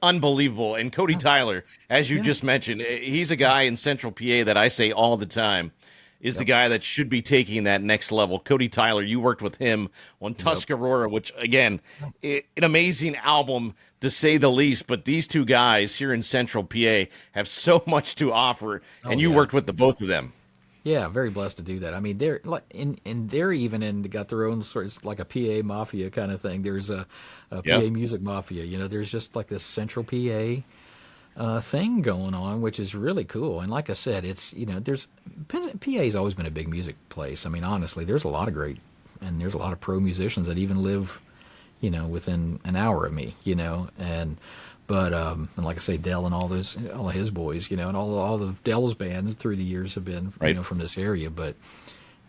unbelievable. And Cody yeah, Tyler, as you yeah, just mentioned, he's a guy in Central PA that I say all the time is the yep, guy that should be taking that next level. Cody Tyler, you worked with him on yep. Tuscarora, which again, an amazing album to say the least. But these two guys here in Central PA have so much to offer, and Oh you yeah, worked with the both of them. yeah. Very blessed to do that. I mean, they're like, and they're even in got their own sort. It's like a PA mafia kind of thing. There's a PA Yep. music mafia. You know, there's just like this Central PA thing going on, which is really cool. And like I said, it's there's PA's always been a big music place. I mean, honestly, there's a lot of great and there's a lot of pro musicians that even live, within an hour of me, and like I say, Dell and all of his boys, and all the Dell's bands through the years have been, Right. from this area. But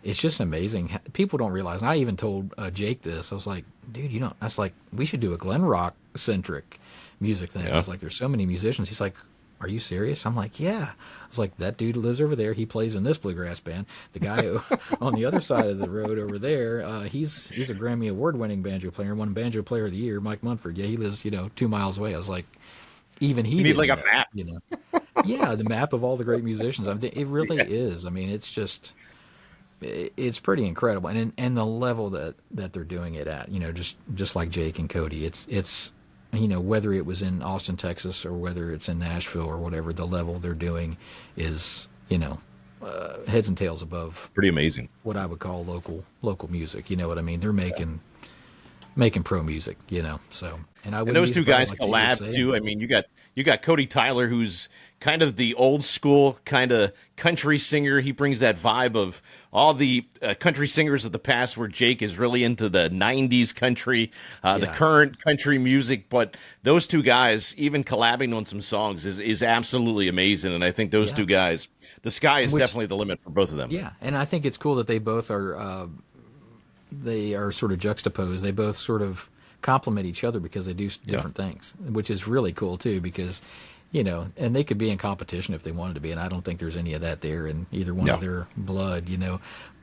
it's just amazing. People don't realize. And I even told Jake this. I was like, dude, I was like, we should do a Glen Rock centric music thing. I Yeah. was like, there's so many musicians. He's like, are you serious? I'm like, yeah. I was like, that dude lives over there. He plays in this bluegrass band. The guy on the other side of the road over there, he's a Grammy Award winning banjo player, won Banjo Player of the Year, Mike Munford. Yeah, he lives 2 miles away. I was like, even he You need didn't like a know, map. Yeah, the map of all the great musicians. I mean, it really is. I mean, it's just it's pretty incredible, and the level that they're doing it at, just like Jake and Cody, it's whether it was in Austin, Texas, or whether it's in Nashville or whatever, the level they're doing is heads and tails above Pretty amazing. what I would call local music. You know what I mean? They're making pro music, So, and I And wouldn't those be two surprised, guys like they were collab saying. too. I mean, you got Cody Tyler, who's kind of the old school kind of country singer. He brings that vibe of all the country singers of the past, where Jake is really into the '90s country, the Yeah, current country music. But those two guys, even collabing on some songs, is absolutely amazing. And I think those yeah. two guys, the sky is Which definitely the limit for both of them. Yeah, and I think it's cool that they both are they are sort of juxtaposed. They both sort of complement each other because they do Yeah. different things, which is really cool too. Because and they could be in competition if they wanted to be, and I don't think there's any of that there in either one No. of their blood.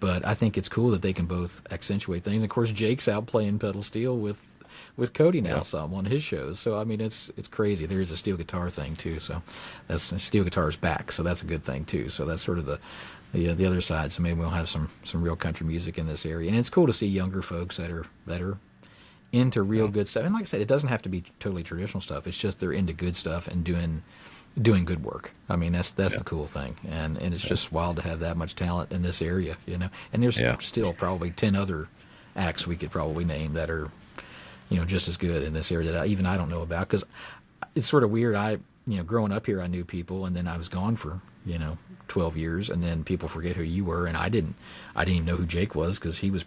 But I think it's cool that they can both accentuate things. Of course, Jake's out playing pedal steel with Cody now Yeah. some on his shows. So I mean, it's crazy. There is a steel guitar thing too. So that's steel guitar's back. So that's a good thing too. So that's sort of the other side. So maybe we'll have some real country music in this area, and it's cool to see younger folks that are into real good stuff. And like I said, it doesn't have to be totally traditional stuff. It's just they're into good stuff and doing good work. I mean, that's the cool thing, and it's just wild to have that much talent in this area, And there's Yeah. still probably 10 other acts we could probably name that are just as good in this area that I don't know about, because it's sort of weird. Growing up here, I knew people, and then I was gone for 12 years, and then people forget who you were, and I didn't even know who Jake was, because he was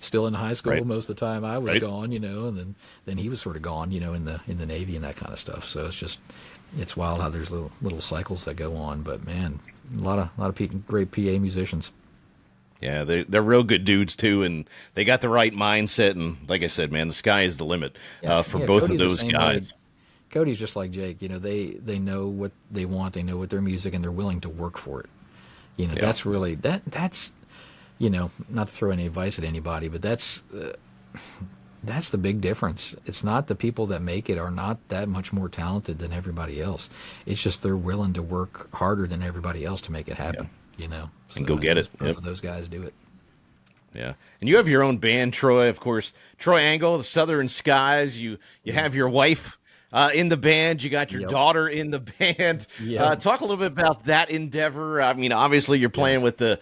still in high school Right. most of the time I was Right. gone, and then he was sort of gone, in the Navy and that kind of stuff. So it's wild how there's little cycles that go on. But man, a lot of great PA musicians. Yeah, they're real good dudes too, and they got the right mindset. And like I said, man, the sky is the limit for Yeah, both Cody's of the those same way. guys. Cody's just like Jake, they know what they want, they know what their music, and they're willing to work for it. Yeah. That's really that's not to throw any advice at anybody, but that's the big difference. It's not the people that make it are not that much more talented than everybody else. It's just they're willing to work harder than everybody else to make it happen. And go get it. Both Yep. of those guys do it. Yeah, and you have your own band, Troy. Of course, Troy Engle, the Southern Skies. You have your wife in the band. You got your Yep. daughter in the band. Yep. Talk a little bit about that endeavor. I mean, obviously, you're playing with the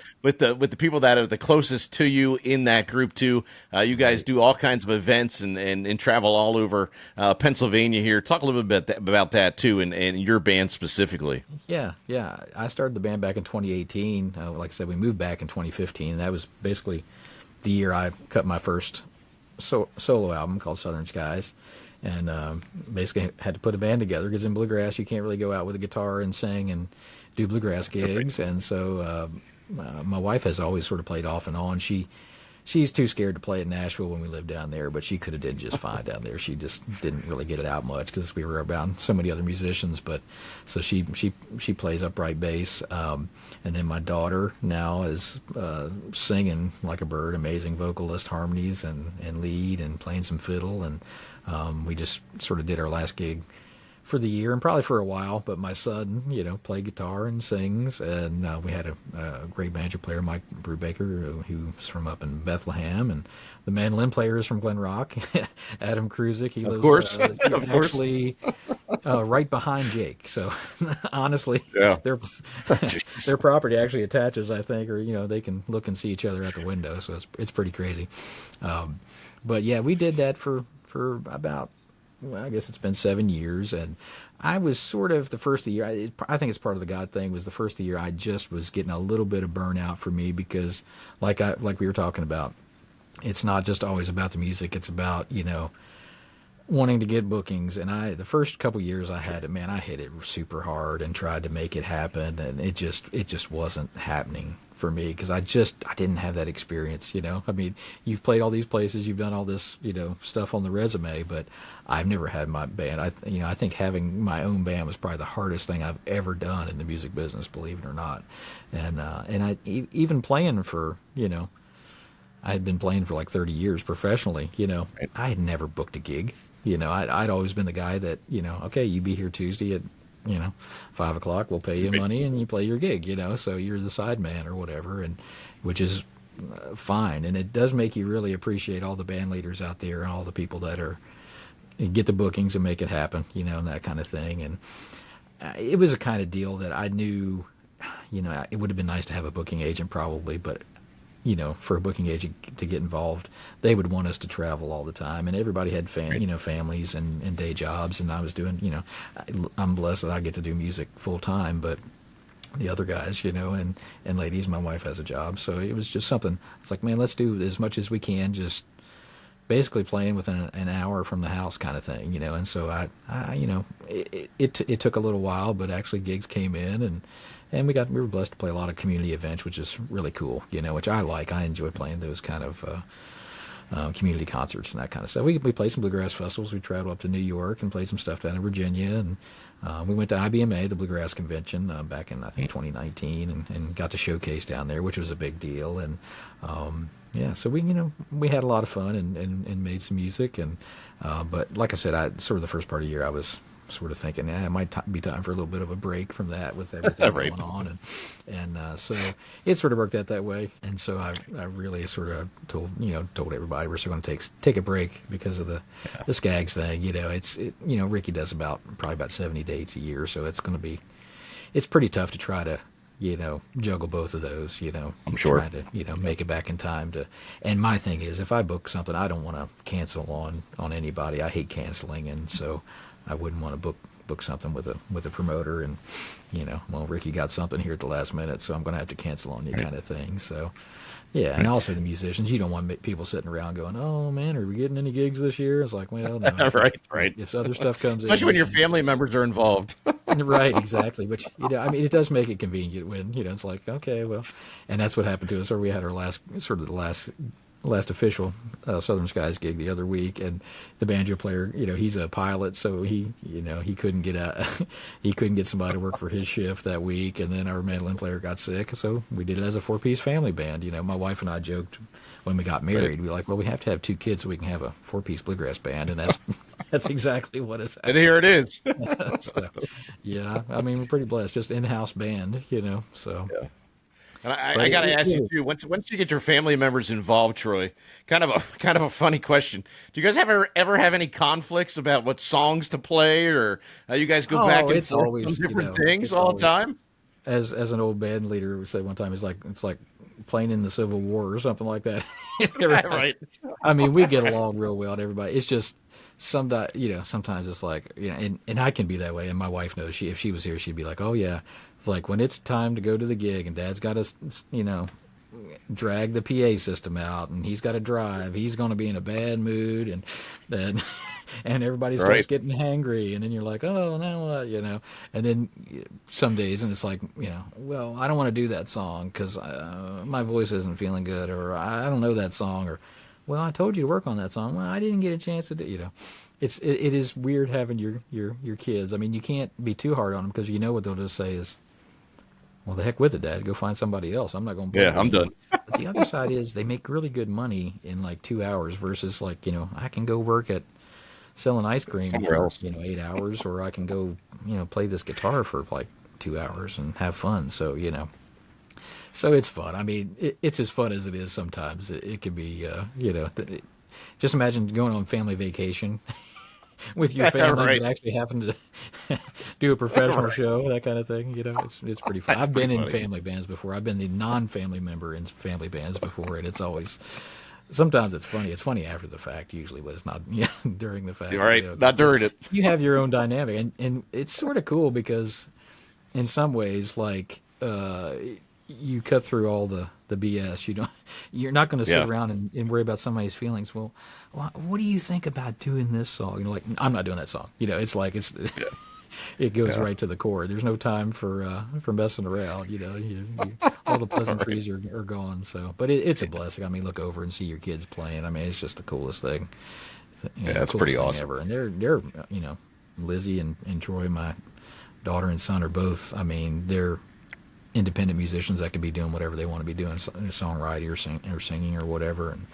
people that are the closest to you in that group too. You guys do all kinds of events and travel all over Pennsylvania here. Talk a little bit about that too, and your band specifically. Yeah. I started the band back in 2018. Like I said, we moved back in 2015. That was basically the year I cut my first solo album called Southern Skies, and basically had to put a band together, because in bluegrass you can't really go out with a guitar and sing and do bluegrass gigs. And so my wife has always sort of played off and on. she's too scared to play at Nashville when we lived down there, but she could have did just fine down there. She just didn't really get it out much because we were around so many other musicians. But so she plays upright bass, and then my daughter now is singing like a bird, amazing vocalist, harmonies and lead, and playing some fiddle. And we just sort of did our last gig for the year and probably for a while. But my son, played guitar and sings, and we had a great banjo player, Mike Brubaker, who's from up in Bethlehem, and the mandolin player is from Glen Rock, Adam Kruzik. He lives, Of course, actually right behind Jake. So honestly, Yeah. their property actually attaches, I think, or they can look and see each other out the window. So it's pretty crazy. But yeah, we did that for about. Well, I guess it's been 7 years, and I was sort of the first of the year. I think it's part of the God thing. Was the first of the year I just was getting a little bit of burnout for me because, like we were talking about, it's not just always about the music. It's about wanting to get bookings. And the first couple years I had it, man, I hit it super hard and tried to make it happen, and it just wasn't happening for me because I didn't have that experience. I mean, you've played all these places, you've done all this stuff on the resume, but I've never had my band. I think having my own band was probably the hardest thing I've ever done in the music business, believe it or not. And even playing for I had been playing for like 30 years professionally. I had never booked a gig. I'd always been the guy that okay, you be here Tuesday at 5 o'clock, we'll pay you money and you play your gig, so you're the side man or whatever, and which is fine. And it does make you really appreciate all the band leaders out there and all the people that get the bookings and make it happen, and that kind of thing. And it was a kind of deal that I knew, it would have been nice to have a booking agent probably, but for a booking agent to get involved, they would want us to travel all the time, and everybody had families and day jobs, and I was doing, I'm blessed that I get to do music full time, but the other guys, and ladies, my wife has a job, so it was just something. It's like, man, let's do as much as we can, just basically playing within an hour from the house kind of thing, and so it took a little while, but actually gigs came in, and we were blessed to play a lot of community events, which is really cool, which I like. I enjoy playing those kind of community concerts and that kind of stuff. We played some bluegrass festivals. We traveled up to New York and played some stuff down in Virginia, and we went to IBMA, the Bluegrass Convention, back in I think 2019, and got to showcase down there, which was a big deal. And yeah, so we had a lot of fun and made some music, and but like I said, sort of the first part of the year I was sort of thinking, it might be time for a little bit of a break from that with everything going on, and so it sort of worked out that way. And so I really sort of told everybody we're still going to take a break because of the Skaggs thing. Ricky does probably about 70 dates a year, so it's pretty tough to try to juggle both of those. I'm sure. Trying to make it back in time to. And my thing is, if I book something, I don't want to cancel on anybody. I hate canceling, and so I wouldn't want to book something with a promoter and well, Ricky got something here at the last minute, so I'm going to have to cancel on you, kind of thing. So yeah, and also the musicians, you don't want people sitting around going, oh man, are we getting any gigs this year? It's like, well, no. right. If other stuff comes especially when your family members are involved. Right, exactly. Which it does make it convenient when it's like, okay, well, and that's what happened to us. Or we had our last official Southern Skies gig the other week, and the banjo player, he's a pilot, so he couldn't get somebody to work for his shift that week, and then our mandolin player got sick, so we did it as a 4-piece family band. My wife and I joked when we got married, we were like, well, we have to have 2 kids so we can have a 4-piece bluegrass band, and that's exactly what it's. And here it is. So, yeah, I mean, we're pretty blessed, just in-house band, so. Yeah. And I got to ask you too. Once you get your family members involved, Troy, kind of a funny question. Do you guys ever have any conflicts about what songs to play, or you guys go back and forth on different things all the time? As an old band leader said one time, it's like playing in the Civil War or something like that. Right. I mean, we get along real well with everybody. It's just sometimes it's like, and I can be that way. And my wife knows. If she was here, she'd be like, oh yeah. It's like when it's time to go to the gig and Dad's got to, drag the PA system out and he's got to drive. He's going to be in a bad mood, and then and everybody starts Right. getting hangry, and then you're like, oh, now what, and then some days, and it's like, well, I don't want to do that song because my voice isn't feeling good, or I don't know that song, or, well, I told you to work on that song. Well, I didn't get a chance to do. It is weird having your kids. I mean, you can't be too hard on them because you know what they'll just say is, well, the heck with it, Dad. Go find somebody else. I'm not going to play Yeah, it I'm anymore. done. But the other side is they make really good money in like 2 hours versus like, I can go work at selling ice cream Somewhere for, else. 8 hours, or I can go, play this guitar for like 2 hours and have fun. So, so it's fun. I mean, it's as fun as it is sometimes. It can be, just imagine going on family vacation with your family, Right. but actually having to do a professional Right. show, that kind of thing. It's pretty fun. That's I've been pretty in funny. family bands before. I've been the non-family member in family bands before, and it's always sometimes it's funny. It's funny after the fact usually, but it's not during the fact. Right. 'Cause Not during it. you have your own dynamic, and it's sort of cool because in some ways, like you cut through all the BS. You're not going to sit Yeah. around and worry about somebody's feelings. Well, what do you think about doing this song? Like, I'm not doing that song. It's like it goes Yeah. right to the core. There's no time for messing around. All the pleasantries are gone. So, but it's a blessing. I mean, look over and see your kids playing. I mean, it's just the coolest thing. Yeah, that's Coolest pretty thing awesome. ever. And they're Lizzie and Troy, my daughter and son, are both. I mean, they're independent musicians that could be doing whatever they want to be doing, songwriting or singing or whatever. And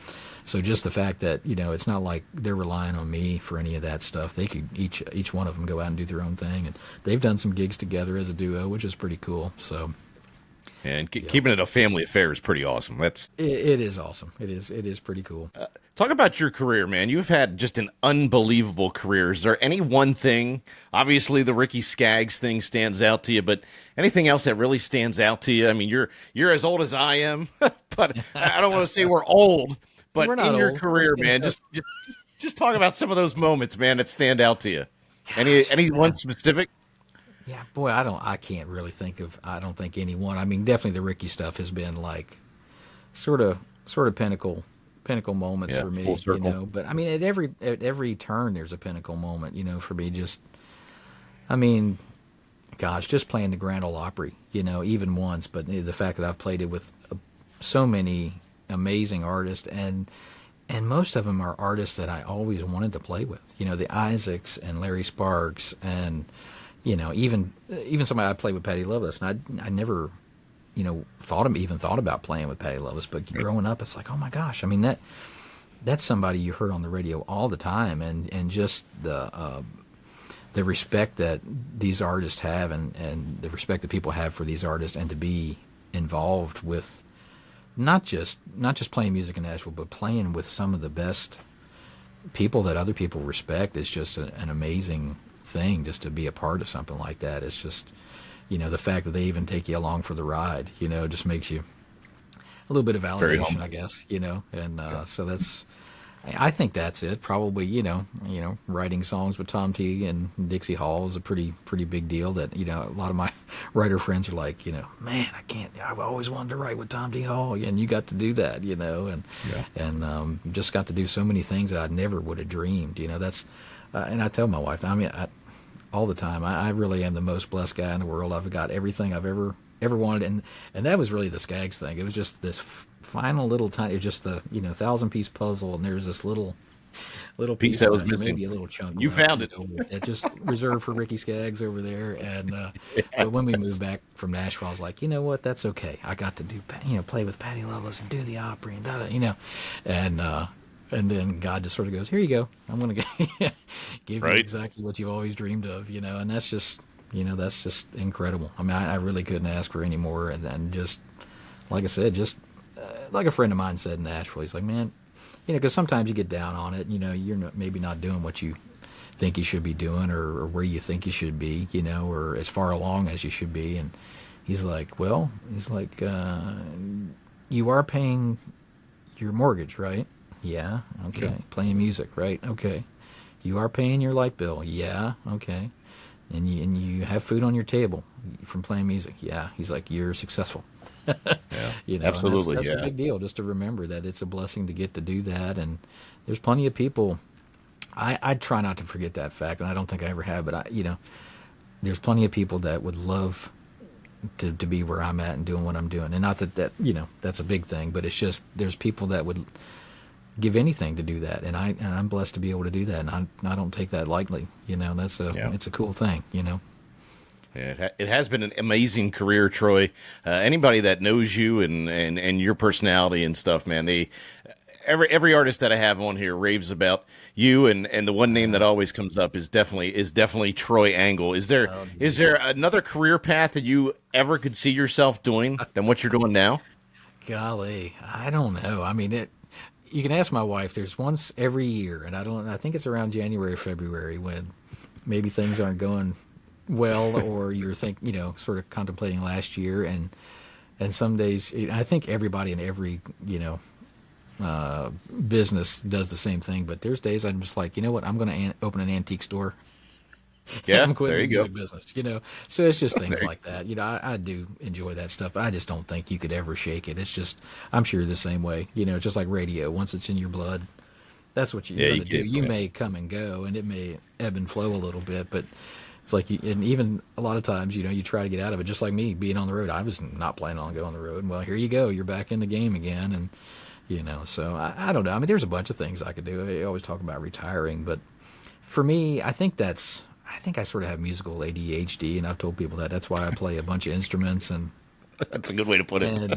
so just the fact that it's not like they're relying on me for any of that stuff. They could each one of them go out and do their own thing, and they've done some gigs together as a duo, which is pretty cool. So And keeping it a family affair is pretty awesome. That's it is awesome. It is pretty cool. Talk about your career, man. You've had just an unbelievable career. Is there any one thing? Obviously, the Ricky Skaggs thing stands out to you, but anything else that really stands out to you? I mean, you're as old as I am, but I don't want to say we're old. But We're not in your old. career, We're just man, just talk about some of those moments, man, that stand out to you. Any one specific? Yeah, boy, I can't really think of. I don't think anyone. I mean, definitely the Ricky stuff has been like sort of pinnacle moments Yeah, for me, full circle. But I mean, at every turn, there's a pinnacle moment, for me. Just, I mean, gosh, just playing the Grand Ole Opry, even once, but the fact that I've played it with so many amazing artists, and most of them are artists that I always wanted to play with. The Isaacs and Larry Sparks, and even somebody I played with, Patty Loveless, and I never thought about playing with Patty Loveless, but growing up, it's like, oh my gosh, I mean that's somebody you heard on the radio all the time, and just the respect that these artists have, and the respect that people have for these artists, and to be involved with not just playing music in Nashville, but playing with some of the best people that other people respect is just an amazing thing. Just to be a part of something like that, it's just the fact that they even take you along for the ride, just makes you a little bit of Very validation, humble. I guess, and so I think that's it. Probably, writing songs with Tom T and Dixie Hall is a pretty big deal. That a lot of my writer friends are like, man, I've always wanted to write with Tom T Hall, and you got to do that, and just got to do so many things that I never would have dreamed. That's and I tell my wife, I mean, all the time, I really am the most blessed guy in the world. I've got everything I've ever wanted, and that was really the Skaggs thing. It was just this final little tiny, just the 1,000-piece puzzle, and there's this little piece that was left, missing. maybe a little chunk. You left, found it. It just reserved for Ricky Skaggs over there. And but when we moved back from Nashville, I was like, you know what? That's okay. I got to do play with Patty Loveless and do the Opry and and then God just sort of goes, here you go. I'm going to give you Right. exactly what you've always dreamed of, and that's just incredible. I mean, I really couldn't ask for any more. And just, like I said, just like a friend of mine said in Nashville, he's like, man, because sometimes you get down on it, you're maybe not doing what you think you should be doing, or where you think you should be, or as far along as you should be. And he's like, you are paying your mortgage, right? Yeah. Okay. Yeah. Playing music, right? Okay. You are paying your light bill. Yeah. Okay. And you have food on your table from playing music. Yeah. He's like, you're successful. Yeah. And Absolutely. that's Yeah. a big deal, just to remember that it's a blessing to get to do that. And there's plenty of people. I try not to forget that fact, and I don't think I ever have. But there's plenty of people that would love to be where I'm at and doing what I'm doing, and not that that's a big thing, but it's just there's people that would give anything to do that, and I'm blessed to be able to do that, and I don't take that lightly. It's a cool thing. Yeah, it has been an amazing career, Troy. Anybody that knows you and your personality and stuff, man, every artist that I have on here raves about you, and the one name that always comes up is definitely Troy Engle. Is there another career path that you ever could see yourself doing than what you're doing now? Golly, I don't know. I mean, you can ask my wife. There's once every year, and I think it's around January or February when maybe things aren't going well, or you're sort of contemplating last year, and some days I think everybody in every business does the same thing. But there's days I'm just like, you know what, I'm going to open an antique store. Yeah, I'm quitting there the you music go. business. So it's just things like that. I do enjoy that stuff, but I just don't think you could ever shake it. It's just, I'm sure the same way. Just like radio. Once it's in your blood, that's what you're going to do. You may come and go, and it may ebb and flow a little bit, but it's like, and even a lot of times, you try to get out of it. Just like me being on the road, I was not planning on going on the road. And well, here you go. You're back in the game again, and So I don't know. I mean, there's a bunch of things I could do. I always talk about retiring, but for me, I think I sort of have musical ADHD, and I've told people that. That's why I play a bunch of instruments, and That's a good way to put it. and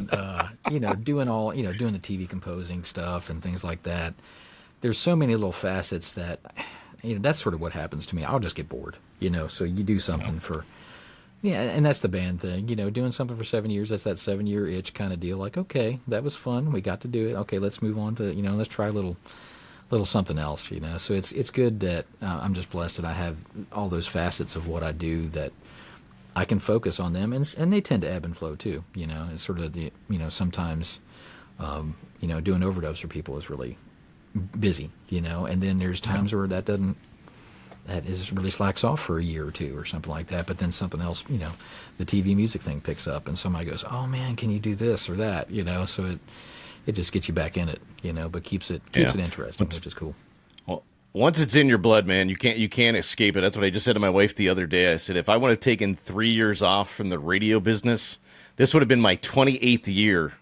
doing the TV composing stuff and things like that. There's so many little facets that that's sort of what happens to me. I'll just get bored, So you do something for, and that's the band thing, doing something for 7 years. That's that 7-year itch kind of deal. Like, okay, that was fun. We got to do it. Okay, let's move on to let's try a little something else, So it's good that I'm just blessed that I have all those facets of what I do that I can focus on them, and they tend to ebb and flow too. It's sort of the sometimes doing overdubs for people is really busy, and then there's times where that is really slacks off for a year or two or something like that. But then something else, the TV music thing picks up, and somebody goes, "Oh man, can you do this or that?" So it just gets you back in it, but keeps it interesting, which is cool. Well, once it's in your blood, man, you can't escape it. That's what I just said to my wife the other day. I said, if I would have taken 3 years off from the radio business, this would have been my 28th year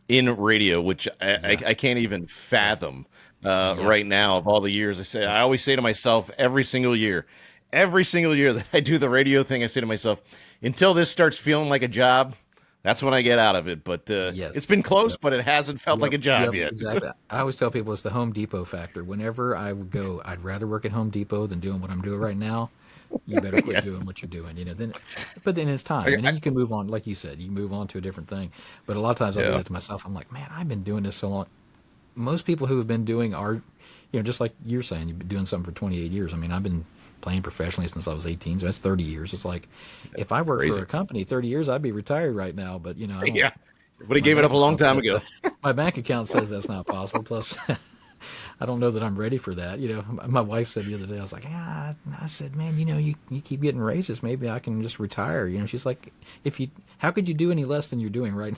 in radio, which I can't even fathom right now of all the years. I always say to myself every single year that I do the radio thing, I say to myself, until this starts feeling like a job, that's when I get out of it. But It's been close, but it hasn't felt like a job yet. Exactly. I always tell people it's the Home Depot factor. Whenever I would go, I'd rather work at Home Depot than doing what I'm doing right now. You better quit doing what you're doing. But then it's time. And then you can move on. Like you said, you can move on to a different thing. But a lot of times I do that to myself. I'm like, man, I've been doing this so long. Most people who have been doing art, just like you're saying, you've been doing something for 28 years. I mean, I've been playing professionally since I was 18, so that's 30 years. It's like, if I worked for a company 30 years, I'd be retired right now. But But he gave it up a long time ago. My bank account says that's not possible. Plus, I don't know that I'm ready for that. My wife said the other day, I was like, I said, man, you keep getting raises. Maybe I can just retire. She's like, how could you do any less than you're doing right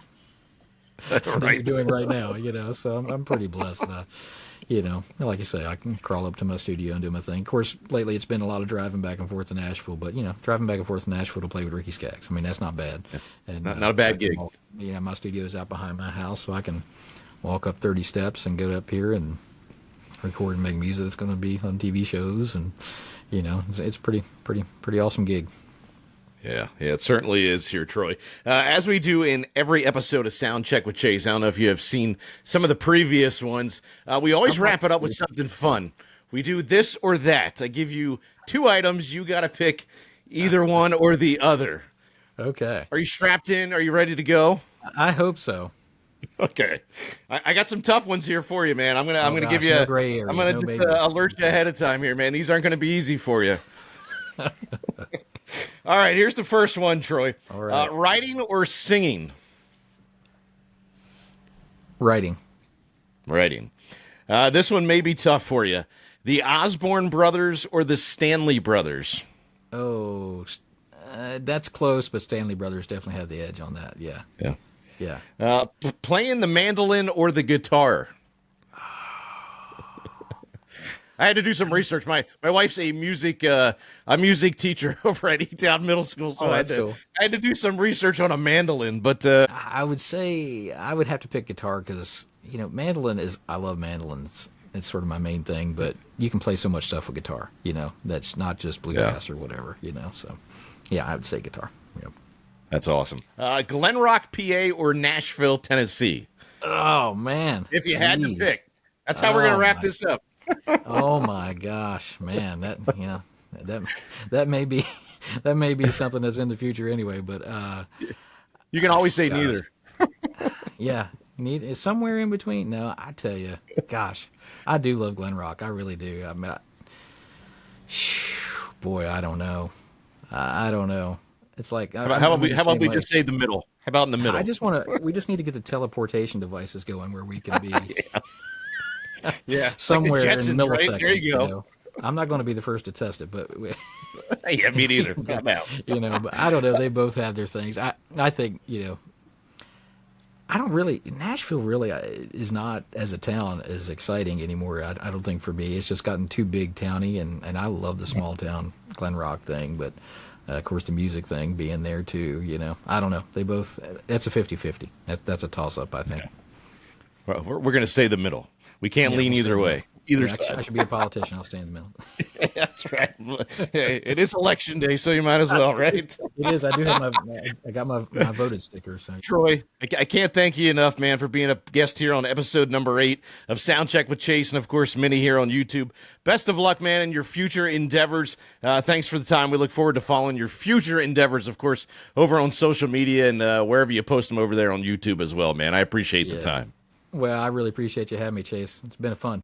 now? So I'm pretty blessed. Like you say, I can crawl up to my studio and do my thing. Of course, lately it's been a lot of driving back and forth to Nashville, but driving back and forth to Nashville to play with Ricky Skaggs. I mean, that's not bad. Yeah. And not a bad gig. My studio is out behind my house, so I can walk up 30 steps and go up here and record and make music that's going to be on TV shows, and it's pretty awesome gig. Yeah, it certainly is here, Troy. As we do in every episode of Sound Check with Chase, I don't know if you have seen some of the previous ones. We always wrap it up with something fun. We do this or that. I give you 2 items. You got to pick either one or the other. Okay. Are you strapped in? Are you ready to go? I hope so. Okay. I got some tough ones here for you, man. I'm gonna give you. No gray areas, I'm gonna alert you ahead of time here, man. These aren't gonna be easy for you. All right, here's the first one, Troy. All right. Writing or singing? Writing. This one may be tough for you. The Osborne brothers or the Stanley brothers? Oh, that's close, but Stanley brothers definitely have the edge on that. Yeah. Playing the mandolin or the guitar? I had to do some research. My wife's a music teacher over at E-Town Middle School, so Oh, that's cool. I had to do some research on a mandolin. But I would say I would have to pick guitar because mandolin is I love mandolins. It's sort of my main thing, but you can play so much stuff with guitar. That's not just bluegrass or whatever. So yeah, I would say guitar. Yep. That's awesome. Glen Rock, PA, or Nashville, Tennessee? Oh man, If you had to pick, that's how we're gonna wrap this up. Oh my gosh, man, that may be something that's in the future anyway. But You can always say neither. yeah, it's somewhere in between. No, I tell you, gosh, I do love Glen Rock. I really do. I mean, boy, I don't know. I don't know. It's like How about we just say the middle? How about in the middle? We just need to get the teleportation devices going where we can be yeah, somewhere like the in Jetsons, milliseconds. Right? There you go. I'm not going to be the first to test it, but Yeah, me neither. I'm out. but I don't know. They both have their things. I think I don't really. Nashville really is not as a town as exciting anymore. I don't think for me. It's just gotten too big towny, and I love the small town Glen Rock thing, but of course the music thing being there too. I don't know. They both. That's a 50-50. That's a toss up. I think. Well, we're gonna say the middle. We can't lean either way. Either side. I should be a politician. I'll stay in the middle. That's right. It is election day, so you might as well, right? It is. I do have I got my voted sticker. So Troy, I can't thank you enough, man, for being a guest here on episode number 8 of Soundcheck with Chase, and of course, Minnie here on YouTube. Best of luck, man, in your future endeavors. Thanks for the time. We look forward to following your future endeavors, of course, over on social media and wherever you post them over there on YouTube as well, man. I appreciate the time. Well, I really appreciate you having me, Chase. It's been fun.